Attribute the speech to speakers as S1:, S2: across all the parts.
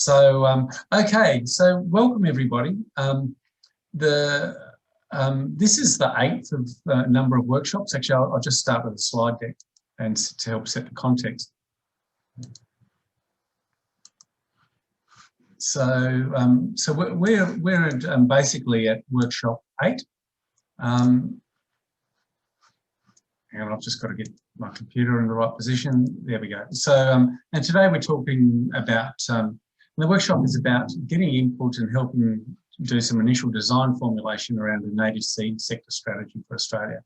S1: Okay, so welcome everybody. This is the 8th of a number of workshops. Actually, I'll just start with a slide deck and to help set the context. We're basically at workshop 8. Hang on, I've just got to get my computer in the right position. There we go. And today we're talking about, the workshop is about getting input and helping do some initial design formulation around a native seed sector strategy for Australia.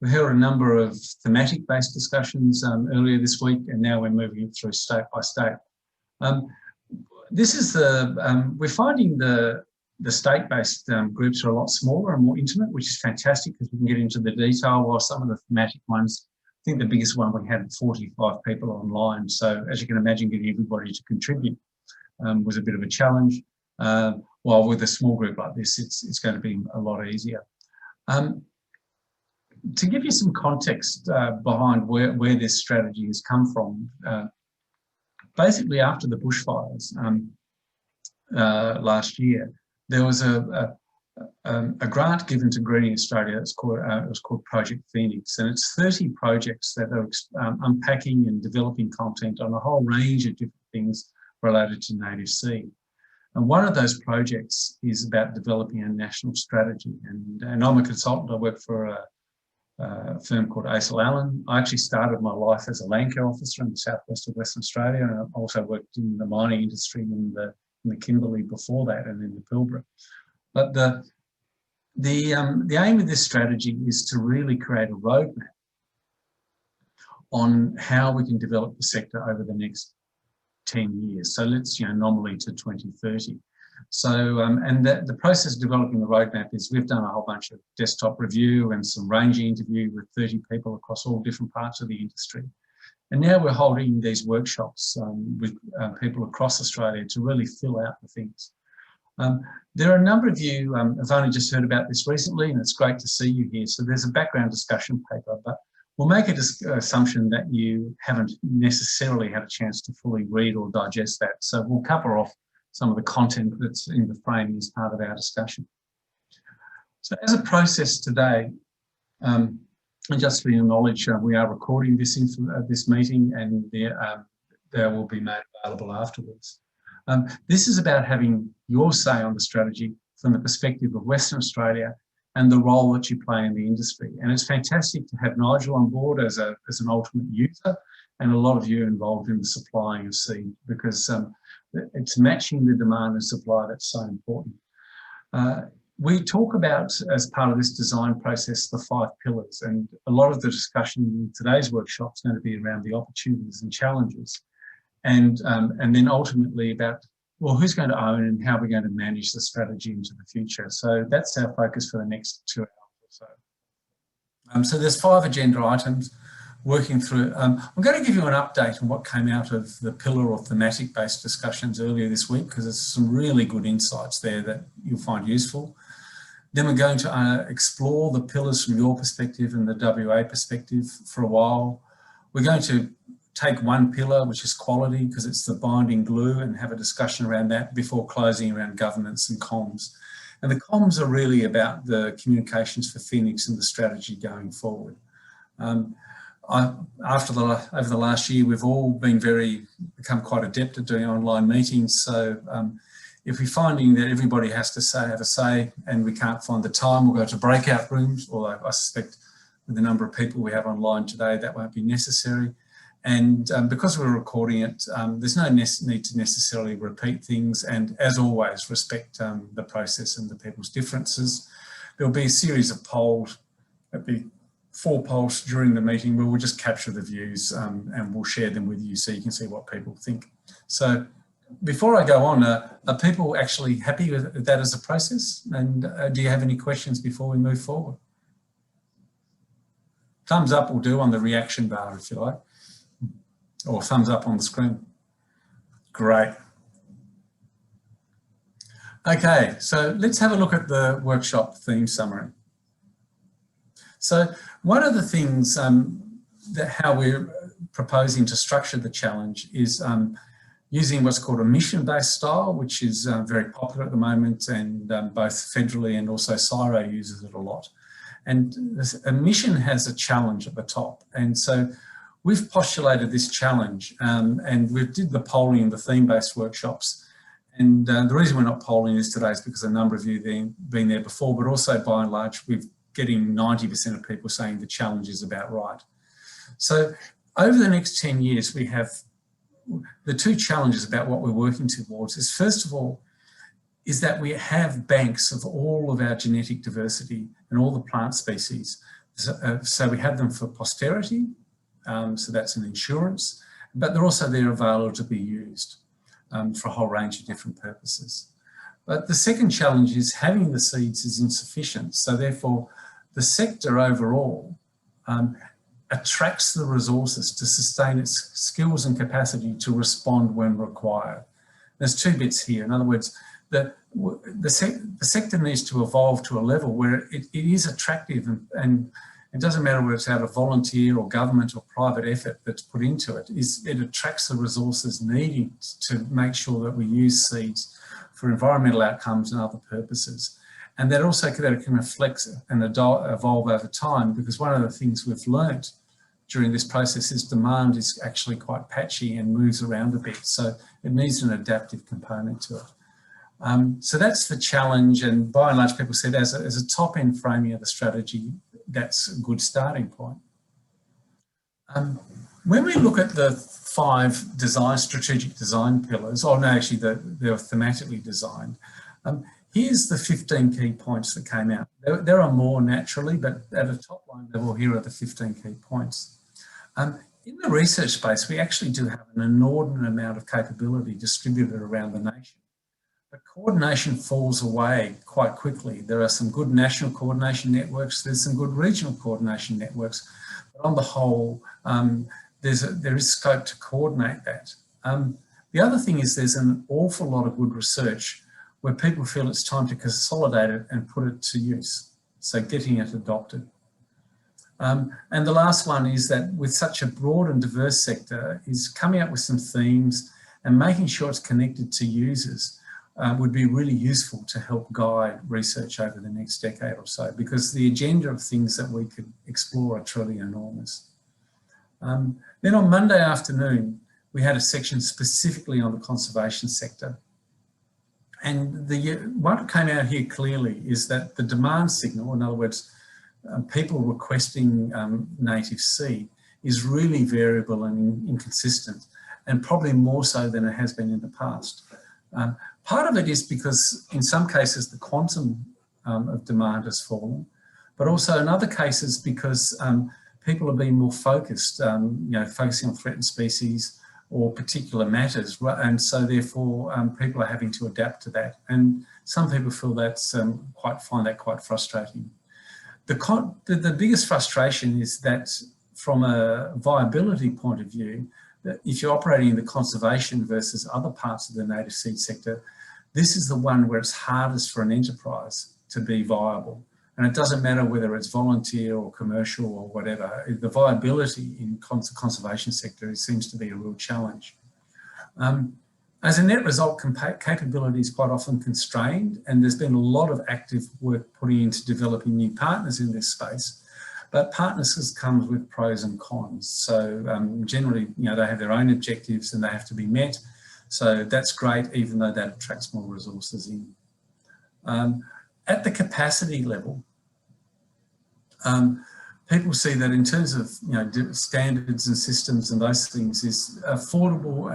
S1: We held a number of thematic-based discussions earlier this week, and now we're moving it through state by state. This is we're finding the state-based groups are a lot smaller and more intimate, which is fantastic because we can get into the detail, while some of the thematic ones, I think the biggest one we had 45 people online. So as you can imagine, getting everybody to contribute was a bit of a challenge. While with a small group like this, it's going to be a lot easier. To give you some context behind where this strategy has come from, basically after the bushfires last year, there was a grant given to Greening Australia. It was called Project Phoenix, and it's 30 projects that are unpacking and developing content on a whole range of different things related to native seed. And one of those projects is about developing a national strategy. And I'm a consultant. I work for a firm called ACIL Allen. I actually started my life as a land care officer in the southwest of Western Australia, and I also worked in the mining industry in the Kimberley before that, and in the Pilbara. But the aim of this strategy is to really create a roadmap on how we can develop the sector over the next 10 years. So let's, nominally to 2030. So, and the process of developing the roadmap is we've done a whole bunch of desktop review and some ranging interview with 30 people across all different parts of the industry. And now we're holding these workshops with people across Australia to really fill out the things. There are a number of you have only just heard about this recently, and it's great to see you here. So there's a background discussion paper, but we'll make an assumption that you haven't necessarily had a chance to fully read or digest that. So we'll cover off some of the content that's in the framing as part of our discussion. So as a process today, and just for your knowledge, we are recording this meeting, and they will be made available afterwards. This is about having your say on the strategy from the perspective of Western Australia and the role that you play in the industry. And it's fantastic to have Nigel on board as an ultimate user, and a lot of you involved in the supplying of seed, because it's matching the demand and supply that's so important. We talk about, as part of this design process, the 5 pillars, and a lot of the discussion in today's workshop is going to be around the opportunities and challenges, and then ultimately about, well, who's going to own and how we're going to manage the strategy into the future. So that's our focus for the next 2 hours or so. So there's 5 agenda items working through. I'm going to give you an update on what came out of the pillar or thematic-based discussions earlier this week, because there's some really good insights there that you'll find useful. Then we're going to explore the pillars from your perspective and the WA perspective for a while. We're going to take one pillar, which is quality, because it's the binding glue, and have a discussion around that before closing around governance and comms. And the comms are really about the communications for Phoenix and the strategy going forward. Over the last year, we've all become quite adept at doing online meetings. So if we're finding that everybody has to have a say and we can't find the time, we'll go to breakout rooms, although I suspect with the number of people we have online today, that won't be necessary. And because we're recording it, there's no need to necessarily repeat things. And as always, respect the process and the people's differences. There'll be a series of polls. There'll be 4 polls during the meeting where we'll just capture the views and we'll share them with you so you can see what people think. So before I go on, are people actually happy with that as a process? And do you have any questions before we move forward? Thumbs up will do on the reaction bar if you like, or thumbs up on the screen. Great. Okay, so let's have a look at the workshop theme summary. So one of the things how we're proposing to structure the challenge is using what's called a mission-based style, which is very popular at the moment, and both federally and also CSIRO uses it a lot. And a mission has a challenge at the top. And so we've postulated this challenge, and we did the polling and the theme-based workshops. And the reason we're not polling this today is because a number of you have been there before, but also by and large, we're getting 90% of people saying the challenge is about right. So over the next 10 years, we have the two challenges about what we're working towards is, first of all, is that we have banks of all of our genetic diversity and all the plant species. So we have them for posterity, so that's an insurance, but they're also there available to be used for a whole range of different purposes. But the second challenge is having the seeds is insufficient. So therefore, the sector overall attracts the resources to sustain its skills and capacity to respond when required. There's two bits here. In other words, the sector needs to evolve to a level where it is attractive, and it doesn't matter whether it's out of volunteer or government or private effort that's put into it, it attracts the resources needed to make sure that we use seeds for environmental outcomes and other purposes. And that also can reflect and evolve over time, because one of the things we've learnt during this process is demand is actually quite patchy and moves around a bit. So it needs an adaptive component to it. So that's the challenge, and by and large people said as a top-end framing of the strategy, that's a good starting point. When we look at the 5 strategic design pillars, oh no, actually they're thematically designed. Here's the 15 key points that came out. There are more naturally, but at a top line level, here are the 15 key points. In the research space, we actually do have an inordinate amount of capability distributed around the nation. But coordination falls away quite quickly. There are some good national coordination networks, there's some good regional coordination networks, but on the whole, there is scope to coordinate that. The other thing is there's an awful lot of good research where people feel it's time to consolidate it and put it to use. So getting it adopted. And the last one is that with such a broad and diverse sector is coming up with some themes and making sure it's connected to users would be really useful to help guide research over the next decade or so, because the agenda of things that we could explore are truly enormous. Then on Monday afternoon, we had a section specifically on the conservation sector. And what came out here clearly is that the demand signal, in other words, people requesting native seed, is really variable and inconsistent, and probably more so than it has been in the past. Part of it is because in some cases the quantum of demand has fallen, but also in other cases because people are being more focused, focusing on threatened species or particular matters, and so therefore people are having to adapt to that. And some people feel that's find that quite frustrating. The biggest frustration is that from a viability point of view, that if you're operating in the conservation versus other parts of the native seed sector, this is the one where it's hardest for an enterprise to be viable. And it doesn't matter whether it's volunteer or commercial or whatever, the viability in the conservation sector seems to be a real challenge. As a net result, capability is quite often constrained, and there's been a lot of active work putting into developing new partners in this space. But partners comes with pros and cons. So generally, they have their own objectives and they have to be met. So that's great, even though that attracts more resources in. At the capacity level, people see that in terms of standards and systems and those things, is affordable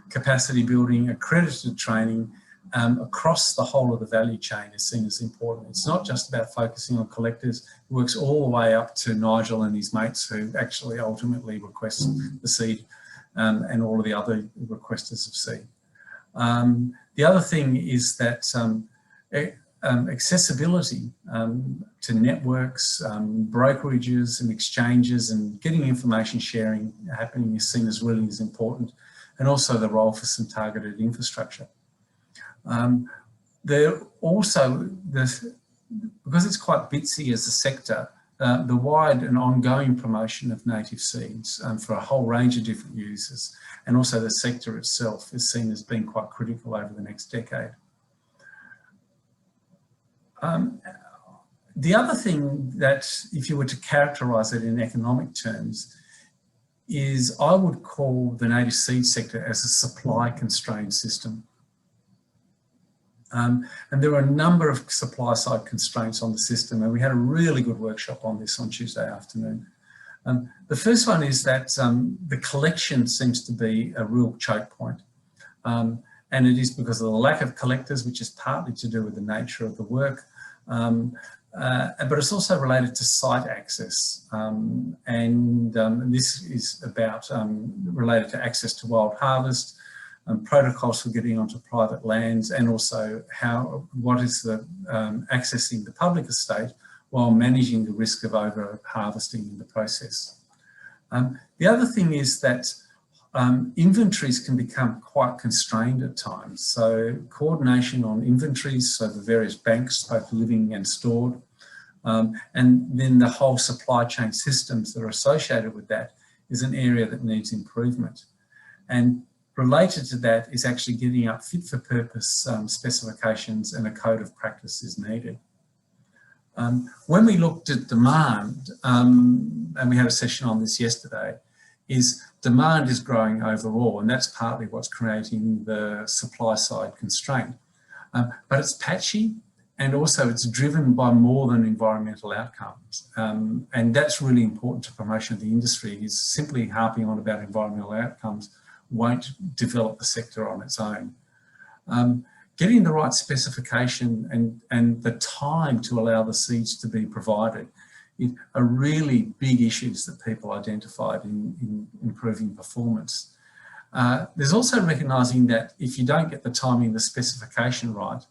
S1: capacity building, accredited training across the whole of the value chain is seen as important. It's not just about focusing on collectors, it works all the way up to Nigel and his mates who actually ultimately request the seed and all of the other requesters of seed. The other thing is that accessibility to networks, brokerages and exchanges, and getting information sharing happening is seen as really important, and also the role for some targeted infrastructure. There also, because it's quite bitsy as a sector, the wide and ongoing promotion of native seeds for a whole range of different users, and also the sector itself is seen as being quite critical over the next decade. The other thing that, if you were to characterise it in economic terms, is I would call the native seed sector as a supply-constrained system. And there are a number of supply-side constraints on the system, and we had a really good workshop on this on Tuesday afternoon. The first one is that the collection seems to be a real choke point. And it is because of the lack of collectors, which is partly to do with the nature of the work. But it's also related to site access. This is about related to access to wild harvest, protocols for getting onto private lands, and also what is the accessing the public estate while managing the risk of over harvesting in the process. The other thing is that inventories can become quite constrained at times. So coordination on inventories, so the various banks, both living and stored, and then the whole supply chain systems that are associated with that is an area that needs improvement. And related to that is actually getting up fit for purpose specifications, and a code of practice is needed. When we looked at demand, and we had a session on this yesterday, is demand is growing overall, and that's partly what's creating the supply side constraint. But it's patchy, and also it's driven by more than environmental outcomes. And that's really important to promotion of the industry, is simply harping on about environmental outcomes won't develop the sector on its own. Getting the right specification and the time to allow the seeds to be provided are really big issues that people identified in improving performance. There's also recognising that if you don't get the timing, the specification right,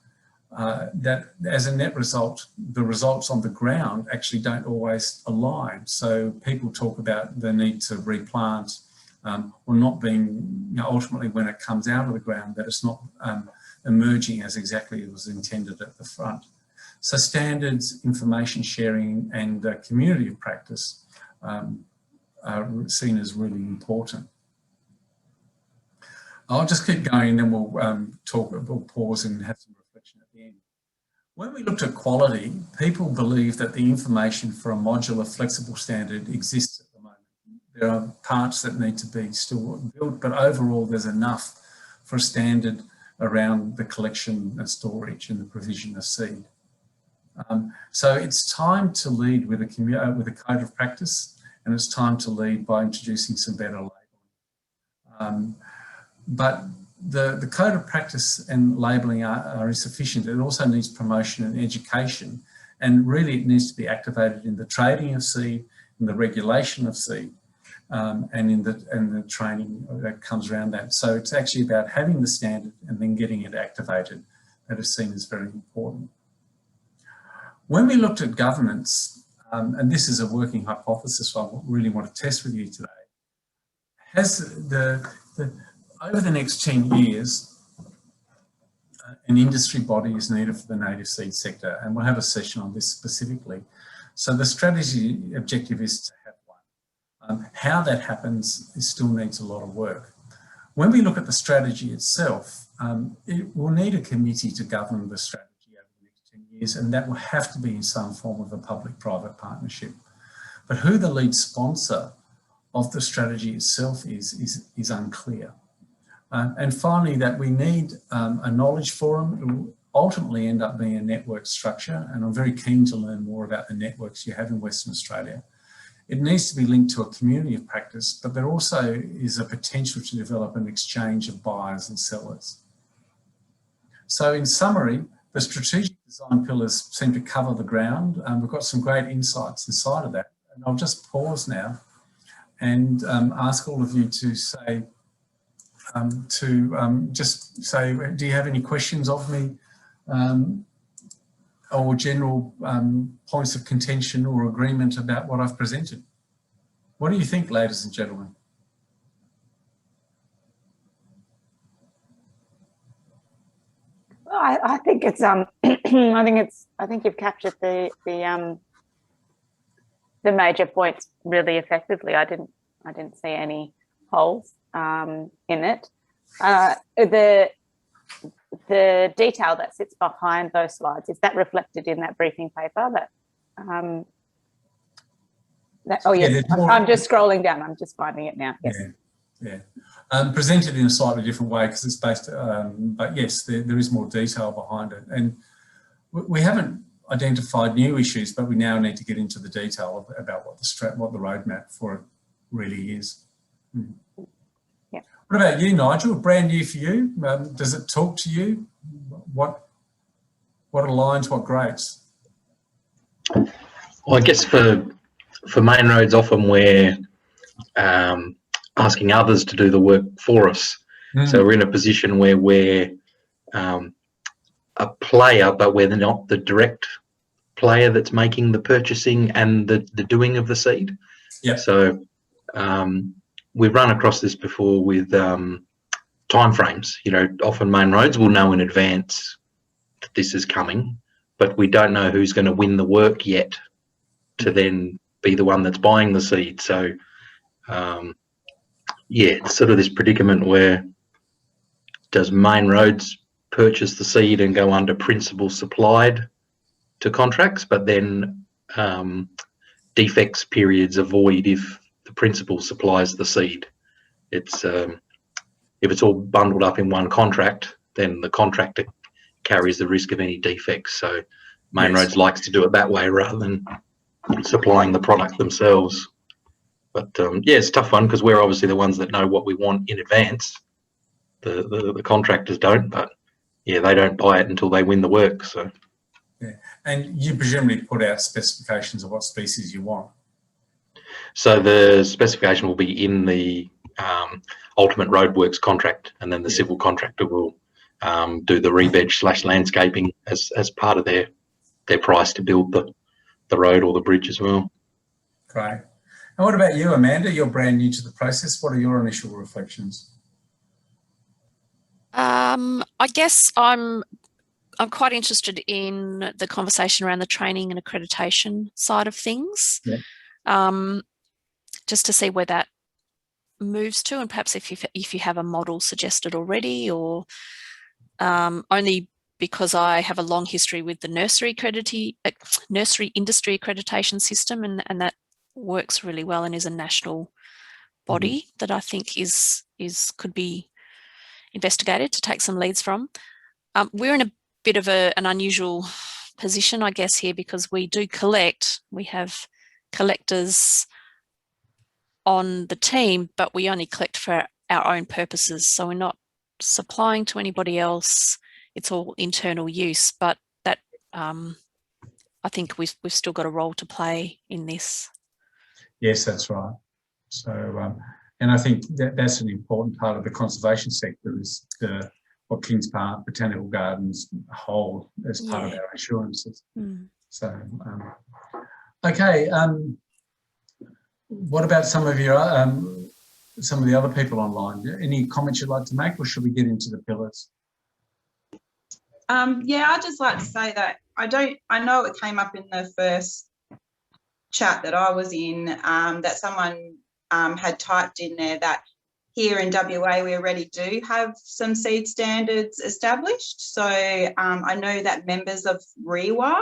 S1: that as a net result, the results on the ground actually don't always align. So people talk about the need to replant, or not being, ultimately when it comes out of the ground, that it's not emerging as exactly as was intended at the front. So standards, information sharing, and community of practice are seen as really important. I'll just keep going, then we'll pause and have some reflection at the end. When we looked at quality, people believe that the information for a modular flexible standard exists at the moment. There are parts that need to be still built, but overall there's enough for a standard around the collection and storage and the provision of seed. So it's time to lead with a code of practice, and it's time to lead by introducing some better labelling. But the code of practice and labelling are insufficient. It also needs promotion and education, and really it needs to be activated in the trading of seed, in the regulation of seed, and in the training that comes around that. So it's actually about having the standard and then getting it activated that is seen as very important. When we looked at governance, and this is a working hypothesis I really want to test with you today, has over the next 10 years, an industry body is needed for the native seed sector, and we'll have a session on this specifically. So the strategy objective is to have one. How that happens still needs a lot of work. When we look at the strategy itself, it will need a committee to govern the strategy over the next 10 years, and that will have to be in some form of a public-private partnership. But who the lead sponsor of the strategy itself is unclear. And finally, that we need a knowledge forum. It will ultimately end up being a network structure, and I'm very keen to learn more about the networks you have in Western Australia. It needs to be linked to a community of practice, but there also is a potential to develop an exchange of buyers and sellers. So in summary, the strategic design pillars seem to cover the ground. We've got some great insights inside of that. And I'll just pause now and ask all of you to say, just say, do you have any questions of me, or general points of contention or agreement about what I've presented? What do you think, ladies and gentlemen?
S2: Well, I think it's I think you've captured the the major points really effectively. I didn't see any holes in it. The detail that sits behind those slides, is that reflected in that briefing paper? Oh yes, I'm just scrolling down. I'm just finding it now. Yes.
S1: Yeah. Presented in a slightly different way because it's based, but yes, there is more detail behind it. And we haven't identified new issues, but we now need to get into the detail about what the roadmap for it really is.
S2: Yeah.
S1: What about you, Nigel? Brand new for you? Does it talk to you? What aligns, what grates?
S3: Well, I guess for main roads, often we're asking others to do the work for us. So we're in a position where we're a player, but we're not the direct player that's making the purchasing and the doing of the seed.
S1: Yeah.
S3: So we've run across this before with timeframes. You know, often main roads will know in advance that this is coming, but we don't know who's going to win the work yet to then be the one that's buying the seed. So yeah, it's sort of this predicament where does main roads purchase the seed and go under principal supplied to contracts, but then defects periods are void if the principal supplies the seed. It's if it's all bundled up in one contract, then the contractor carries the risk of any defects. So main roads likes to do it that way rather than supplying the product themselves. But yeah, it's a tough one because we're obviously the ones that know what we want in advance. The contractors don't, but yeah, they don't buy it until they win the work. So
S1: yeah, and you presumably put out specifications of what species you want.
S3: So the specification will be in the ultimate roadworks contract, and then the civil contractor will do the re-veg / landscaping as part of their price to build the road or the bridge as well.
S1: Great. And what about you, Amanda? You're brand new to the process. What are your initial reflections?
S4: I guess I'm quite interested in the conversation around the training and accreditation side of things.
S1: Yeah.
S4: Just to see where that moves to, and perhaps if you have a model suggested already, or only because I have a long history with the nursery industry accreditation system, and that works really well and is a national body that I think could be investigated to take some leads from. We're in a bit of an unusual position, I guess, here, because we do collect. We have collectors on the team, but we only collect for our own purposes. So we're not supplying to anybody else. It's all internal use, but that I think we've still got a role to play in this. Yes,
S1: that's right. So, and I think that's an important part of the conservation sector is what Kings Park Botanical Gardens hold as part of our insurances. So, okay. What about some of the other people online? Any comments you'd like to make, or should we get into the pillars?
S5: Yeah, I'd just like to say that I know it came up in the first chat that I was in, that someone had typed in there that here in WA we already do have some seed standards established. So I know that members of REWA,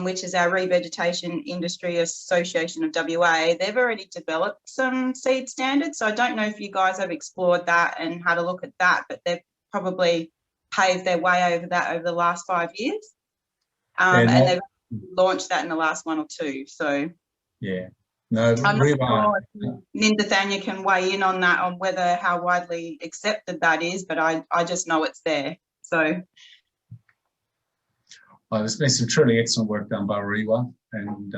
S5: which is our Revegetation Industry Association of WA, they've already developed some seed standards. So I don't know if you guys have explored that and had a look at that, but they've probably paved their way over that over the last 5 years. And they've launched that in the last 1 or 2. So
S1: yeah, no,
S5: I'm not sure if Linda Thania can weigh in on that, on how widely accepted that is, but I just know it's there. So
S1: well, there's been some truly excellent work done by REWA, and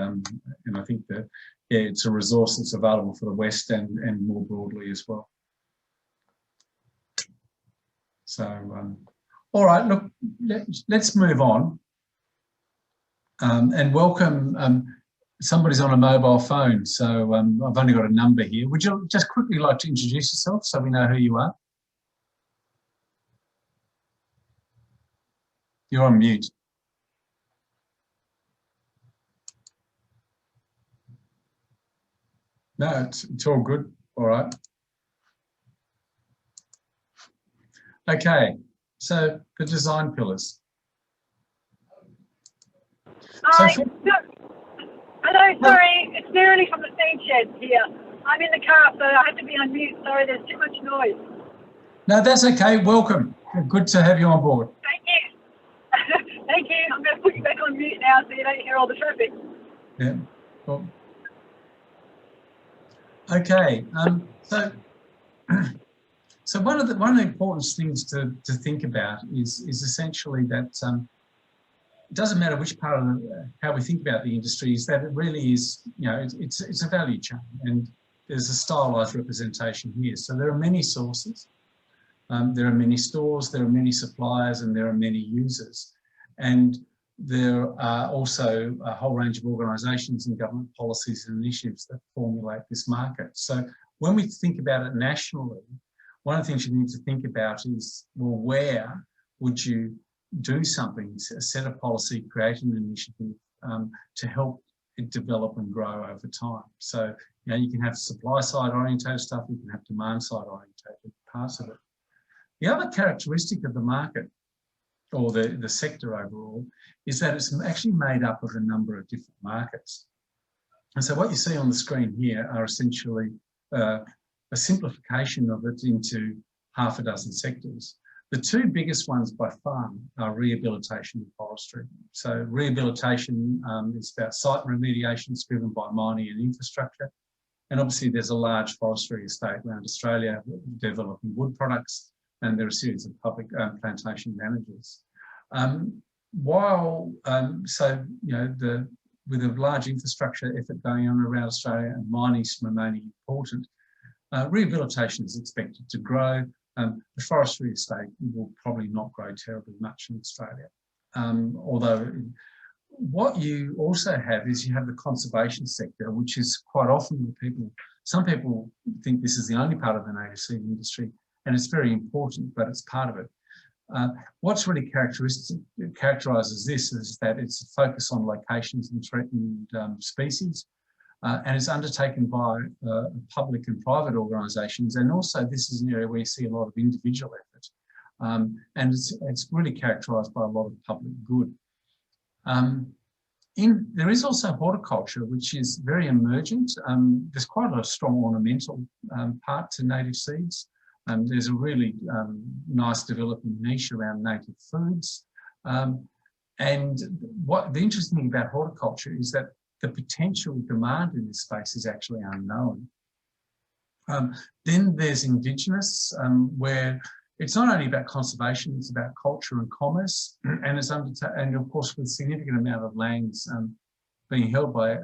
S1: I think that it's a resource that's available for the West and more broadly as well. So, all right, look, let's move on and welcome. Somebody's on a mobile phone, so I've only got a number here. Would you just quickly like to introduce yourself so we know who you are? You're on mute. No, it's all good. All right. Okay, so the design pillars.
S6: Hi.
S1: So
S6: Hello, sorry, it's Nerily from the Steam Shed here. I'm in the car, so I have to be on mute. Sorry, there's too much noise.
S1: no, that's okay. Welcome. Good to have you on board.
S6: Thank you. Thank you. I'm going to put you back on mute now so you don't hear all the traffic.
S1: Yeah. Well, okay. So one of the important things to think about is essentially that it doesn't matter which part of how we think about the industry, is that it really is, it's a value chain, and there's a stylized representation here. So there are many sources, there are many stores, there are many suppliers, and there are many users. And there are also a whole range of organisations and government policies and initiatives that formulate this market. So when we think about it nationally, one of the things you need to think about is, well, where would you do something, set a policy, create an initiative to help it develop and grow over time. So, you can have supply side orientated stuff, you can have demand side orientated parts of it. The other characteristic of the market, or the sector overall, is that it's actually made up of a number of different markets. And so what you see on the screen here are essentially a simplification of it into half a dozen sectors. The two biggest ones by far are rehabilitation and forestry. So rehabilitation is about site remediations driven by mining and infrastructure. And obviously there's a large forestry estate around Australia developing wood products, and there are a series of public plantation managers. With a large infrastructure effort going on around Australia and mining remaining important, rehabilitation is expected to grow. The forestry estate will probably not grow terribly much in Australia. Although what you also have is you have the conservation sector, which is quite often some people think this is the only part of the native seed industry, and it's very important, but it's part of it. What's really characterises this is that it's a focus on locations and threatened species, and it's undertaken by public and private organisations, and also this is an area where you see a lot of individual effort, and it's really characterised by a lot of public good. There is also horticulture, which is very emergent. There's quite a strong ornamental part to native seeds. There's a really nice developing niche around native foods. And what the interesting thing about horticulture is that the potential demand in this space is actually unknown. Then there's Indigenous, where it's not only about conservation, it's about culture and commerce, and and of course with a significant amount of lands being held by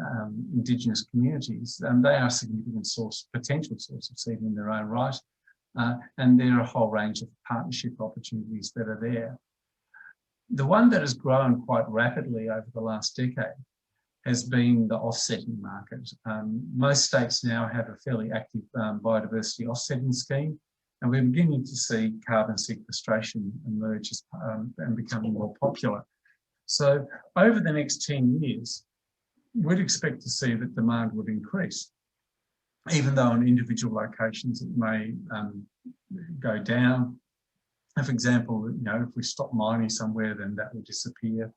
S1: Indigenous communities, they are a significant potential source of seed in their own right. And there are a whole range of partnership opportunities that are there. The one that has grown quite rapidly over the last decade has been the offsetting market. Most states now have a fairly active biodiversity offsetting scheme, and we're beginning to see carbon sequestration emerge and becoming more popular. So over the next 10 years, we'd expect to see that demand would increase, even though on individual locations it may go down. For example, if we stop mining somewhere, then that will disappear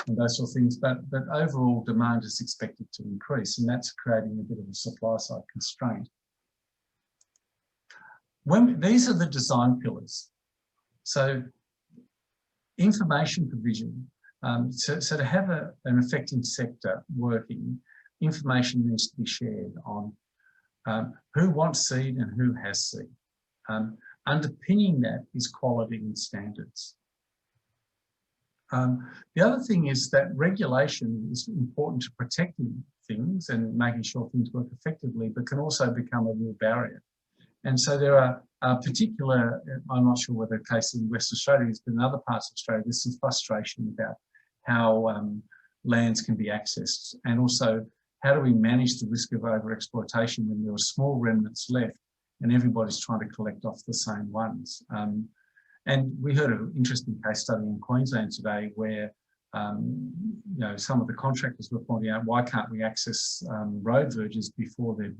S1: and those sort of things. But overall demand is expected to increase, and that's creating a bit of a supply side constraint. These are the design pillars. So information provision. So to have an effective sector working, information needs to be shared on who wants seed and who has seed. Underpinning that is quality and standards. The other thing is that regulation is important to protecting things and making sure things work effectively, but can also become a real barrier. And so there are particular, I'm not sure whether the case in Western Australia is, but in other parts of Australia, there's some frustration about how lands can be accessed, and also how do we manage the risk of overexploitation when there are small remnants left and everybody's trying to collect off the same ones. And we heard an interesting case study in Queensland today where You know, some of the contractors were pointing out, why can't we access road verges before they're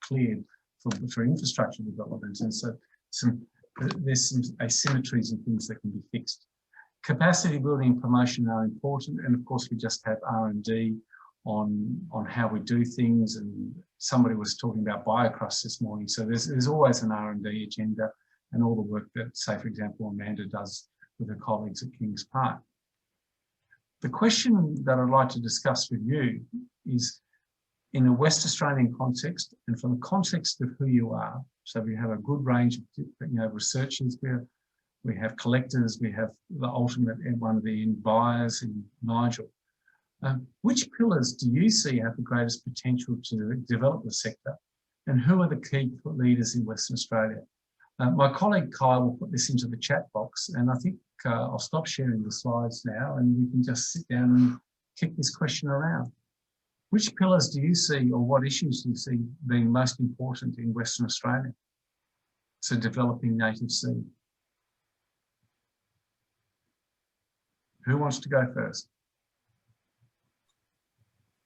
S1: cleared for infrastructure development? And so there's some asymmetries and things that can be fixed. Capacity building and promotion are important, and of course we just have R&D on how we do things, and somebody was talking about biocrust this morning, so there's always an R&D agenda, and all the work that, say for example, Amanda does with her colleagues at Kings Park. The question that I'd like to discuss with you is, in a West Australian context and from the context of who you are, so we have a good range of researchers, we have collectors, we have the ultimate one of the end buyers in Nigel. Which pillars do you see have the greatest potential to develop the sector, and who are the key leaders in Western Australia? My colleague Kai will put this into the chat box, and I think I'll stop sharing the slides now and we can just sit down and kick this question around. Which pillars do you see, or what issues do you see being most important in Western Australia? So developing native seed. Who wants to go first?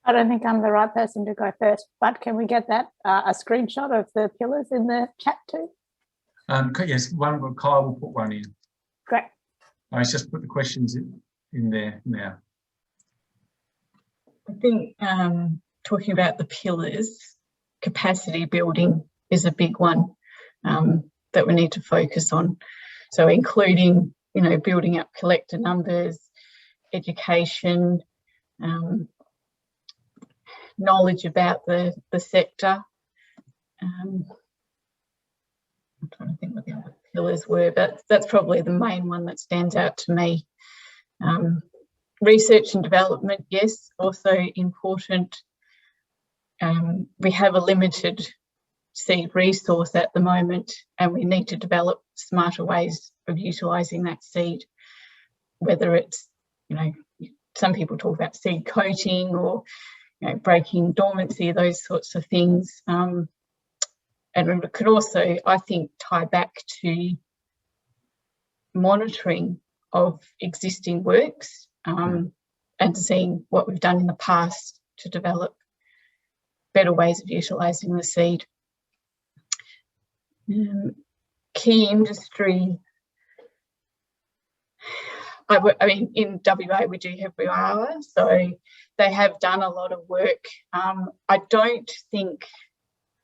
S7: I don't think I'm the right person to go first, but can we get that a screenshot of the pillars in the chat too?
S1: Yes, Kai will put one in.
S7: Great.
S1: I just put the questions in there now.
S8: I think talking about the pillars, capacity building is a big one that we need to focus on. So including, you know, building up collector numbers, education, knowledge about the sector. I'm trying to think what the other pillars were, but that's probably the main one that stands out to me. Research and development, yes, also important. We have a limited seed resource at the moment, and we need to develop smarter ways of utilising that seed, whether it's, you know, some people talk about seed coating or, you know, breaking dormancy, those sorts of things. And it could also, I think, tie back to monitoring of existing works and seeing what we've done in the past to develop better ways of utilising the seed. Key industry, I mean, in WA we do have Riawa, so they have done a lot of work. I don't think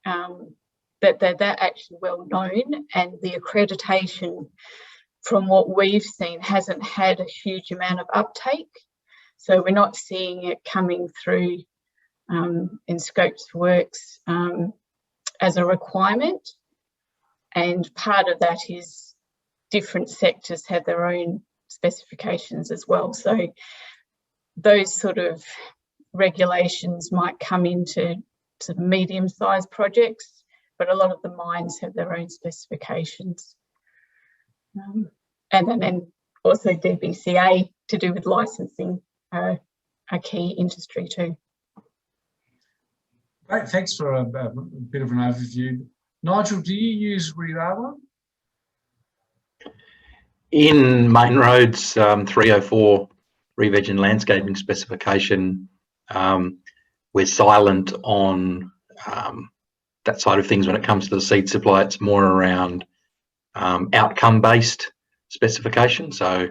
S8: that they're that actually well known, and the accreditation from what we've seen hasn't had a huge amount of uptake. So we're not seeing it coming through in scopes of works as a requirement. And part of that is different sectors have their own specifications as well. So those sort of regulations might come into sort of medium-sized projects, but a lot of the mines have their own specifications. And then also DBCA to do with licensing a key industry too.
S1: Great, thanks for a bit of an overview. Nigel, do you use Riawa?
S3: In Main Roads 304 re-veg and landscaping specification, we're silent on that side of things when it comes to the seed supply. It's more around outcome-based specification. So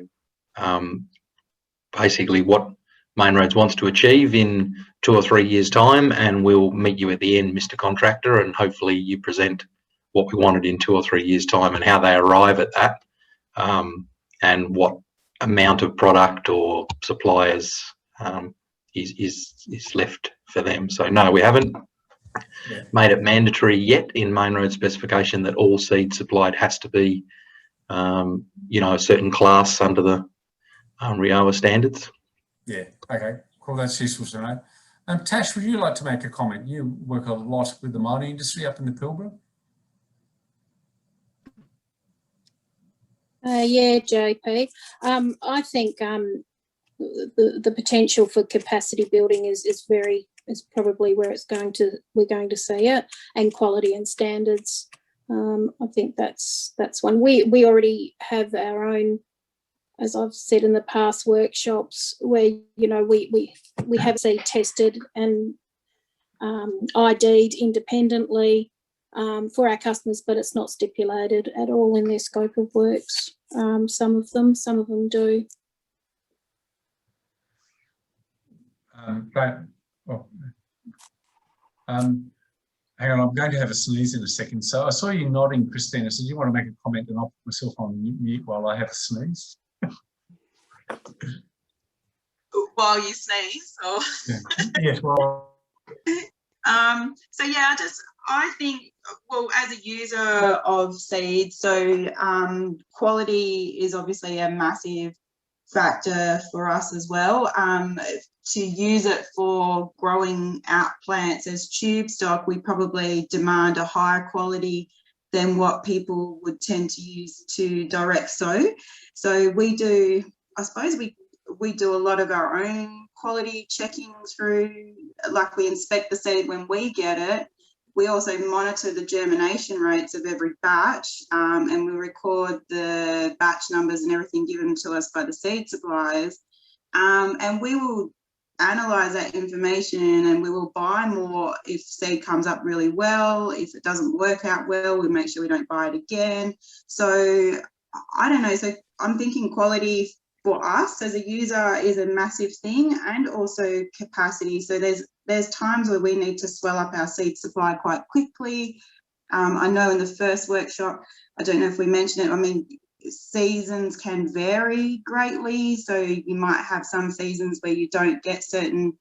S3: basically what Main Roads wants to achieve in 2 or 3 years' time, and we'll meet you at the end, Mr. Contractor, and hopefully you present what we wanted in 2 or 3 years' time and how they arrive at that, and what amount of product or suppliers is left for them. So no, we haven't made it mandatory yet in Main Road specification that all seed supplied has to be, you know, a certain class under the Riawa standards.
S1: Yeah, okay, cool, that's useful to know. Tash, would you like to make a comment? You work a lot with the mining industry up in the Pilbara.
S9: Yeah, JP. I think the potential for capacity building is probably where we're going to see it, and quality and standards. I think that's one. We already have our own as I've said in the past workshops, where we have seed tested and ID'd independently for our customers, but it's not stipulated at all in their scope of works. Some of them do.
S1: Great. Well, hang on, I'm going to have a sneeze in a second. So I saw you nodding, Christina. So do you want to make a comment, and I'll put myself on mute while I have a sneeze?
S5: While you sneeze, or
S1: Yeah. Yes, well.
S5: So yeah, I think, well, as a user of seeds, so quality is obviously a massive factor for us as well. To use it for growing out plants as tube stock, we probably demand a higher quality than what people would tend to use to direct sow. So we do, I suppose we do a lot of our own quality checking through, like we inspect the seed when we get it. We also monitor the germination rates of every batch, and we record the batch numbers and everything given to us by the seed suppliers. And we will analyse that information, and we will buy more if seed comes up really well. If it doesn't work out well, we make sure we don't buy it again. So I don't know. So I'm thinking quality for us as a user is a massive thing, and also capacity. So there's times where we need to swell up our seed supply quite quickly. I know in the first workshop, I don't know if we mentioned it, I mean, seasons can vary greatly. So you might have some seasons where you don't get certain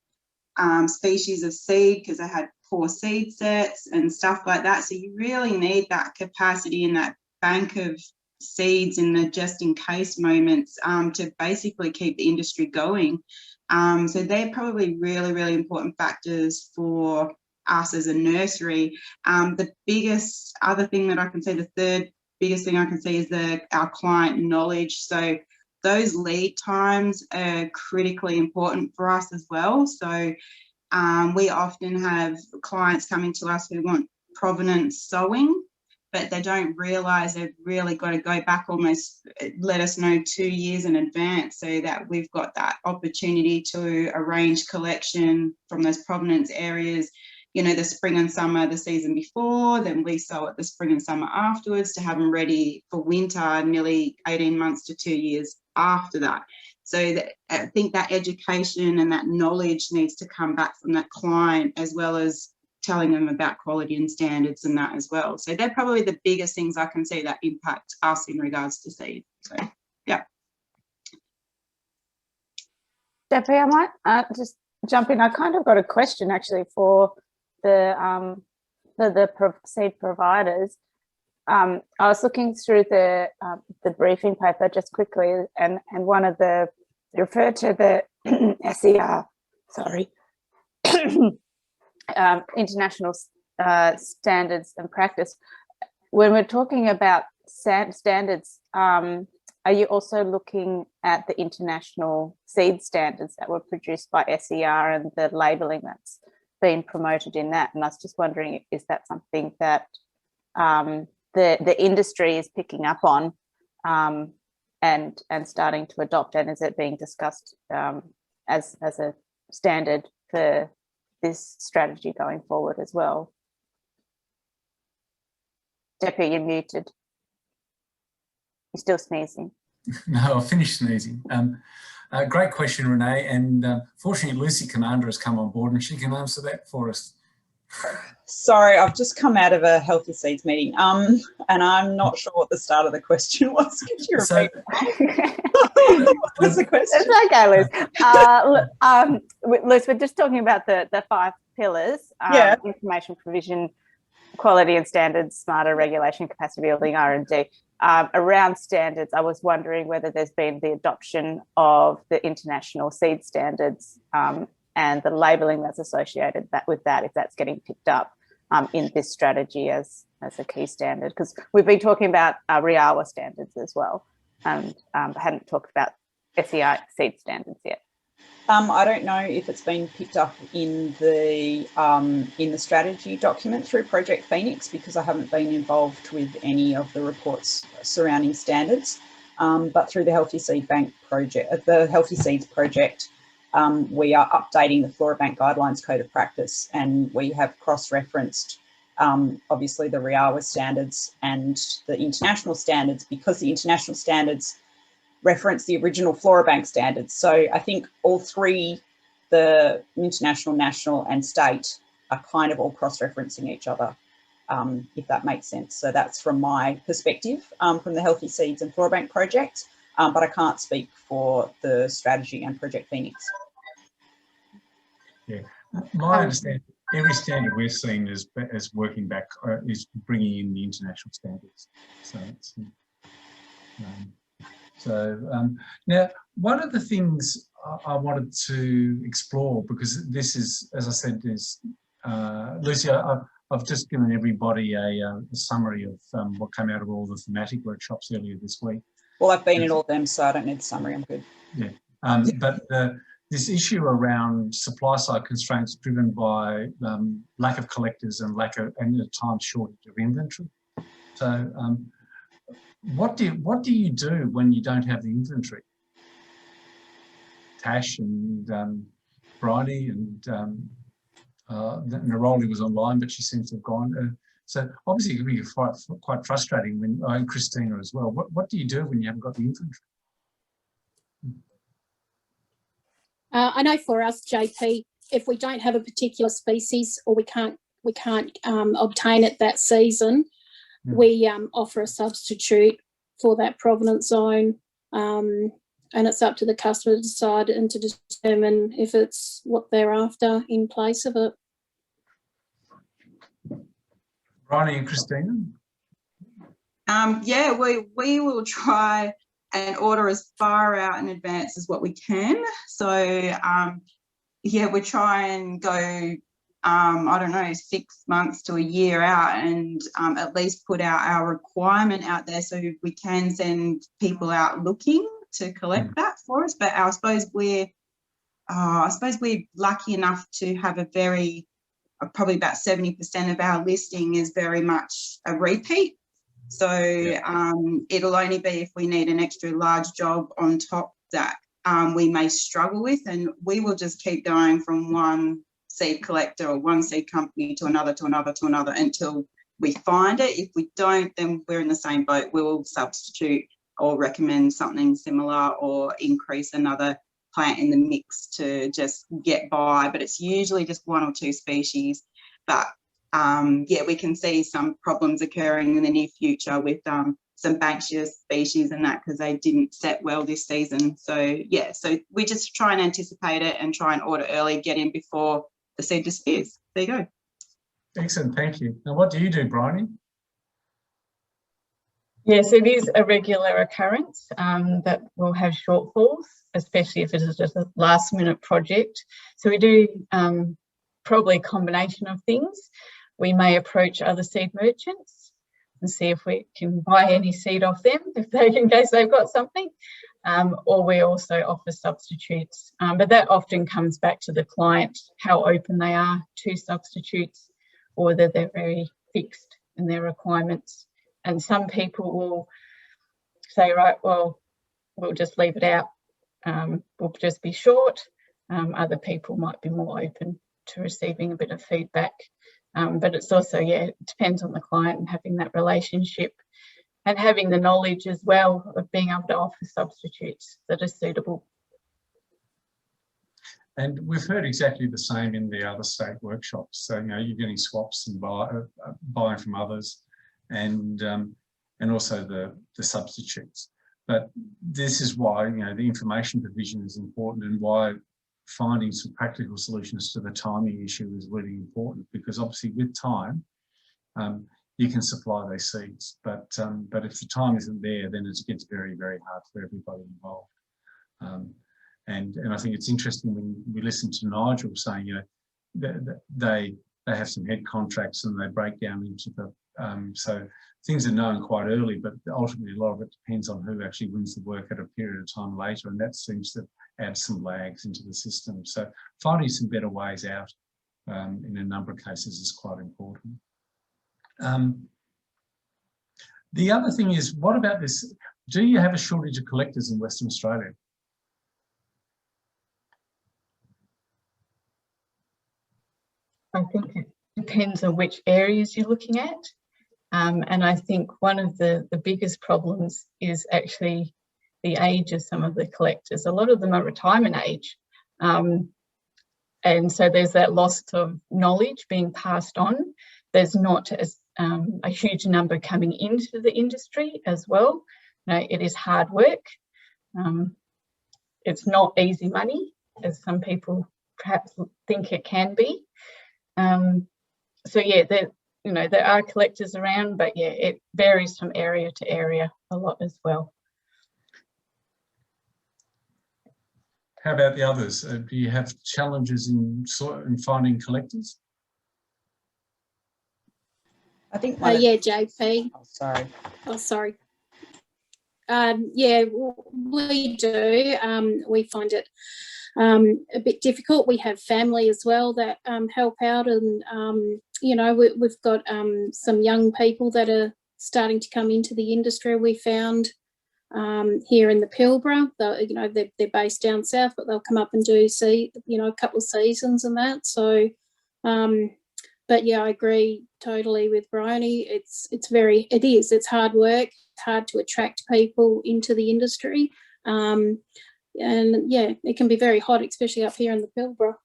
S5: species of seed because they had poor seed sets and stuff like that. So you really need that capacity and that bank of seeds in the just in case moments to basically keep the industry going. So they're probably really, really important factors for us as a nursery. The biggest other thing that I can say, the third biggest thing I can see, is our client knowledge. So those lead times are critically important for us as well. So we often have clients coming to us who want provenance sowing, but they don't realise they've really got to go back, almost let us know 2 years in advance, so that we've got that opportunity to arrange collection from those provenance areas, the spring and summer, the season before, then we sow it the spring and summer afterwards to have them ready for winter, nearly 18 months to 2 years after that. So I think that education and that knowledge needs to come back from that client, as well as telling them about quality and standards and that as well. So they're probably the biggest things I can see that impact us in regards to seed. So, yeah.
S7: Debbie, I might just jump in. I kind of got a question actually for the seed providers. I was looking through the briefing paper just quickly, and one of the referred to the SER, sorry, international standards and practice. When we're talking about standards, are you also looking at the international seed standards that were produced by SER and the labelling that's been promoted in that? And I was just wondering, is that something that the industry is picking up on and starting to adopt, and is it being discussed as a standard for this strategy going forward as well? Deppy, you're muted. You're still sneezing.
S1: No, I've finished sneezing. Great question, Renee. And fortunately, Lucy Commander has come on board and she can answer that for us.
S10: Sorry, I've just come out of a Healthy Seeds meeting, and I'm not sure what the start of the question was. Could you repeat? What was the question?
S7: It's okay, Liz. Liz, we're just talking about the 5 pillars: information provision, quality and standards, smarter regulation, capacity building, R&D. Around standards, I was wondering whether there's been the adoption of the international seed standards and the labelling that's associated with that, if that's getting picked up in this strategy as a key standard, because we've been talking about RIAWA standards as well, and hadn't talked about SEI seed standards yet.
S10: I don't know if it's been picked up in the strategy document through Project Phoenix, because I haven't been involved with any of the reports surrounding standards. But through the Healthy Seed Bank project, the Healthy Seeds project, we are updating the FloraBank Guidelines Code of Practice, and we have cross-referenced obviously the RIAWA standards and the international standards, because the international standards reference the original FloraBank standards. So I think all three, the international, national and state, are kind of all cross-referencing each other, if that makes sense. So that's from my perspective, from the Healthy Seeds and FloraBank project, but I can't speak for the strategy and Project Phoenix.
S1: Yeah, my understanding, every standard we're seeing as working back is bringing in the international standards. So it's, now, one of the things I wanted to explore, because this is, as I said, is Lucy, I've just given everybody a summary of what came out of all the thematic workshops earlier this week.
S10: Well, I've been in all of them, so I don't need the summary, I'm good.
S1: Yeah, but this issue around supply side constraints driven by lack of collectors and lack of, and at times shortage of inventory. So what do you do when you don't have the inventory? Tash and Bridie and Neroli was online, but she seems to have gone. So obviously it can be quite frustrating when, and Christina as well. What do you do when you haven't got the inventory?
S9: I know for us, JP, if we don't have a particular species or we can't obtain it that season, we offer a substitute for that provenance zone, and it's up to the customer to decide and to determine if it's what they're after in place of it.
S1: Bridie and Christina?
S5: Yeah, we will try and order as far out in advance as what we can. So yeah, we try and go, I don't know, 6 months to a year out, and at least put our requirement out there so we can send people out looking to collect that for us. But I suppose we're lucky enough to have a very, probably about 70% of our listing is very much a repeat. So it'll only be if we need an extra large job on top that we may struggle with, and we will just keep going from one seed collector or one seed company to another, to another, to another until we find it. If we don't, then we're in the same boat. We will substitute or recommend something similar or increase another plant in the mix to just get by. But it's usually just 1 or 2 species. But yeah, we can see some problems occurring in the near future with some Banksia species and that, because they didn't set well this season. So yeah, so we just try and anticipate it and try and order early, get in before the seed disappears. There you go.
S1: Excellent, thank you. Now, what do you do, Bridie?
S8: Yes, it is a regular occurrence that we'll have shortfalls, especially if it is just a last minute project. So we do probably a combination of things. We may approach other seed merchants and see if we can buy any seed off them in case they've got something, or we also offer substitutes. But that often comes back to the client, how open they are to substitutes, or whether they're very fixed in their requirements. And some people will say, right, well, we'll just leave it out. We'll just be short. Other people might be more open to receiving a bit of feedback. But it's also, yeah, it depends on the client and having that relationship and having the knowledge as well of being able to offer substitutes that are suitable.
S1: And we've heard exactly the same in the other state workshops. So, you know, you're getting swaps and buying from others, and also the substitutes. But this is why, you know, the information provision is important, and why finding some practical solutions to the timing issue is really important, because obviously with time, you can supply those seeds, but if the time isn't there, then it gets very, very hard for everybody involved. And I think it's interesting when we listen to Nigel saying, you know, they have some head contracts and they break down into the, so things are known quite early, but ultimately a lot of it depends on who actually wins the work at a period of time later, and that seems to add some lags into the system. So finding some better ways out in a number of cases is quite important. The other thing is, what about this? Do you have a shortage of collectors in Western Australia?
S8: I think it depends on which areas you're looking at. And I think one of the biggest problems is actually the age of some of the collectors. A lot of them are retirement age. And so there's that loss of knowledge being passed on. There's not as a huge number coming into the industry as well. You know, it is hard work. It's not easy money, as some people perhaps think it can be. So yeah, there are collectors around, but yeah, it varies from area to area a lot as well.
S1: How about the others? Do you have challenges in finding collectors?
S10: I think
S9: Yeah, JP.
S10: Oh, sorry.
S9: Oh, sorry. Yeah, we do. We find it a bit difficult. We have family as well that help out, and you know, we've got some young people that are starting to come into the industry. We found here in the Pilbara, you know, they're based down south, but they'll come up and do a couple of seasons and that. So, but yeah, I agree totally with Bryony. It's hard work. It's hard to attract people into the industry. And yeah, it can be very hot, especially up here in the Pilbara.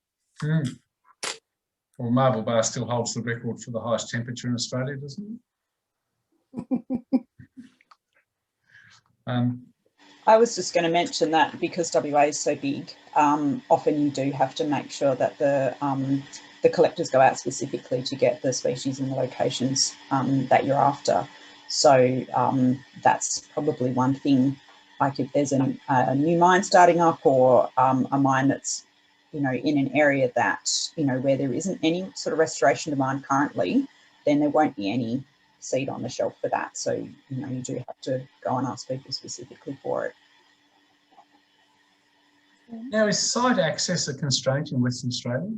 S1: Well, Marble Bar still holds the record for the highest temperature in Australia, doesn't it?
S10: I was just going to mention that because WA is so big, often you do have to make sure that the collectors go out specifically to get the species and the locations that you're after. So that's probably one thing. Like if there's a new mine starting up, or a mine that's, you know, in an area that, you know, where there isn't any sort of restoration demand currently, then there won't be any seed on the shelf for that. So, you know, you do have to go and ask people specifically for it.
S1: Now, is site access a constraint in Western Australia?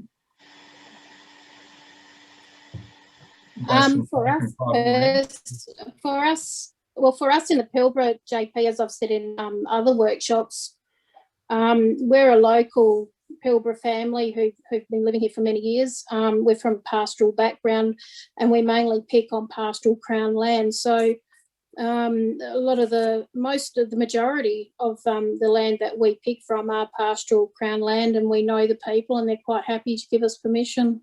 S9: For us in the Pilbara, JP, as I've said in other workshops, we're a local Pilbara family who've been living here for many years. We're from a pastoral background, and we mainly pick on pastoral Crown land. So the majority of the land that we pick from are pastoral Crown land, and we know the people, and they're quite happy to give us permission.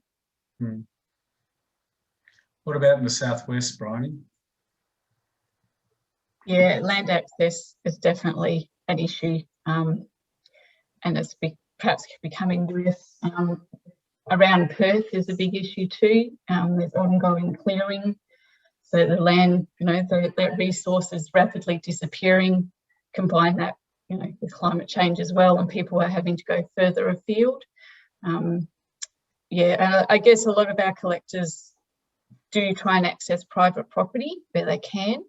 S1: What about in the southwest, Bryony?
S8: Yeah, land access is definitely an issue, and it's perhaps becoming worse. Around Perth is a big issue too. There's ongoing clearing, so the land, you know, that resource is rapidly disappearing. Combine that, you know, with climate change as well, and people are having to go further afield. Yeah, I guess a lot of our collectors do try and access private property where they can.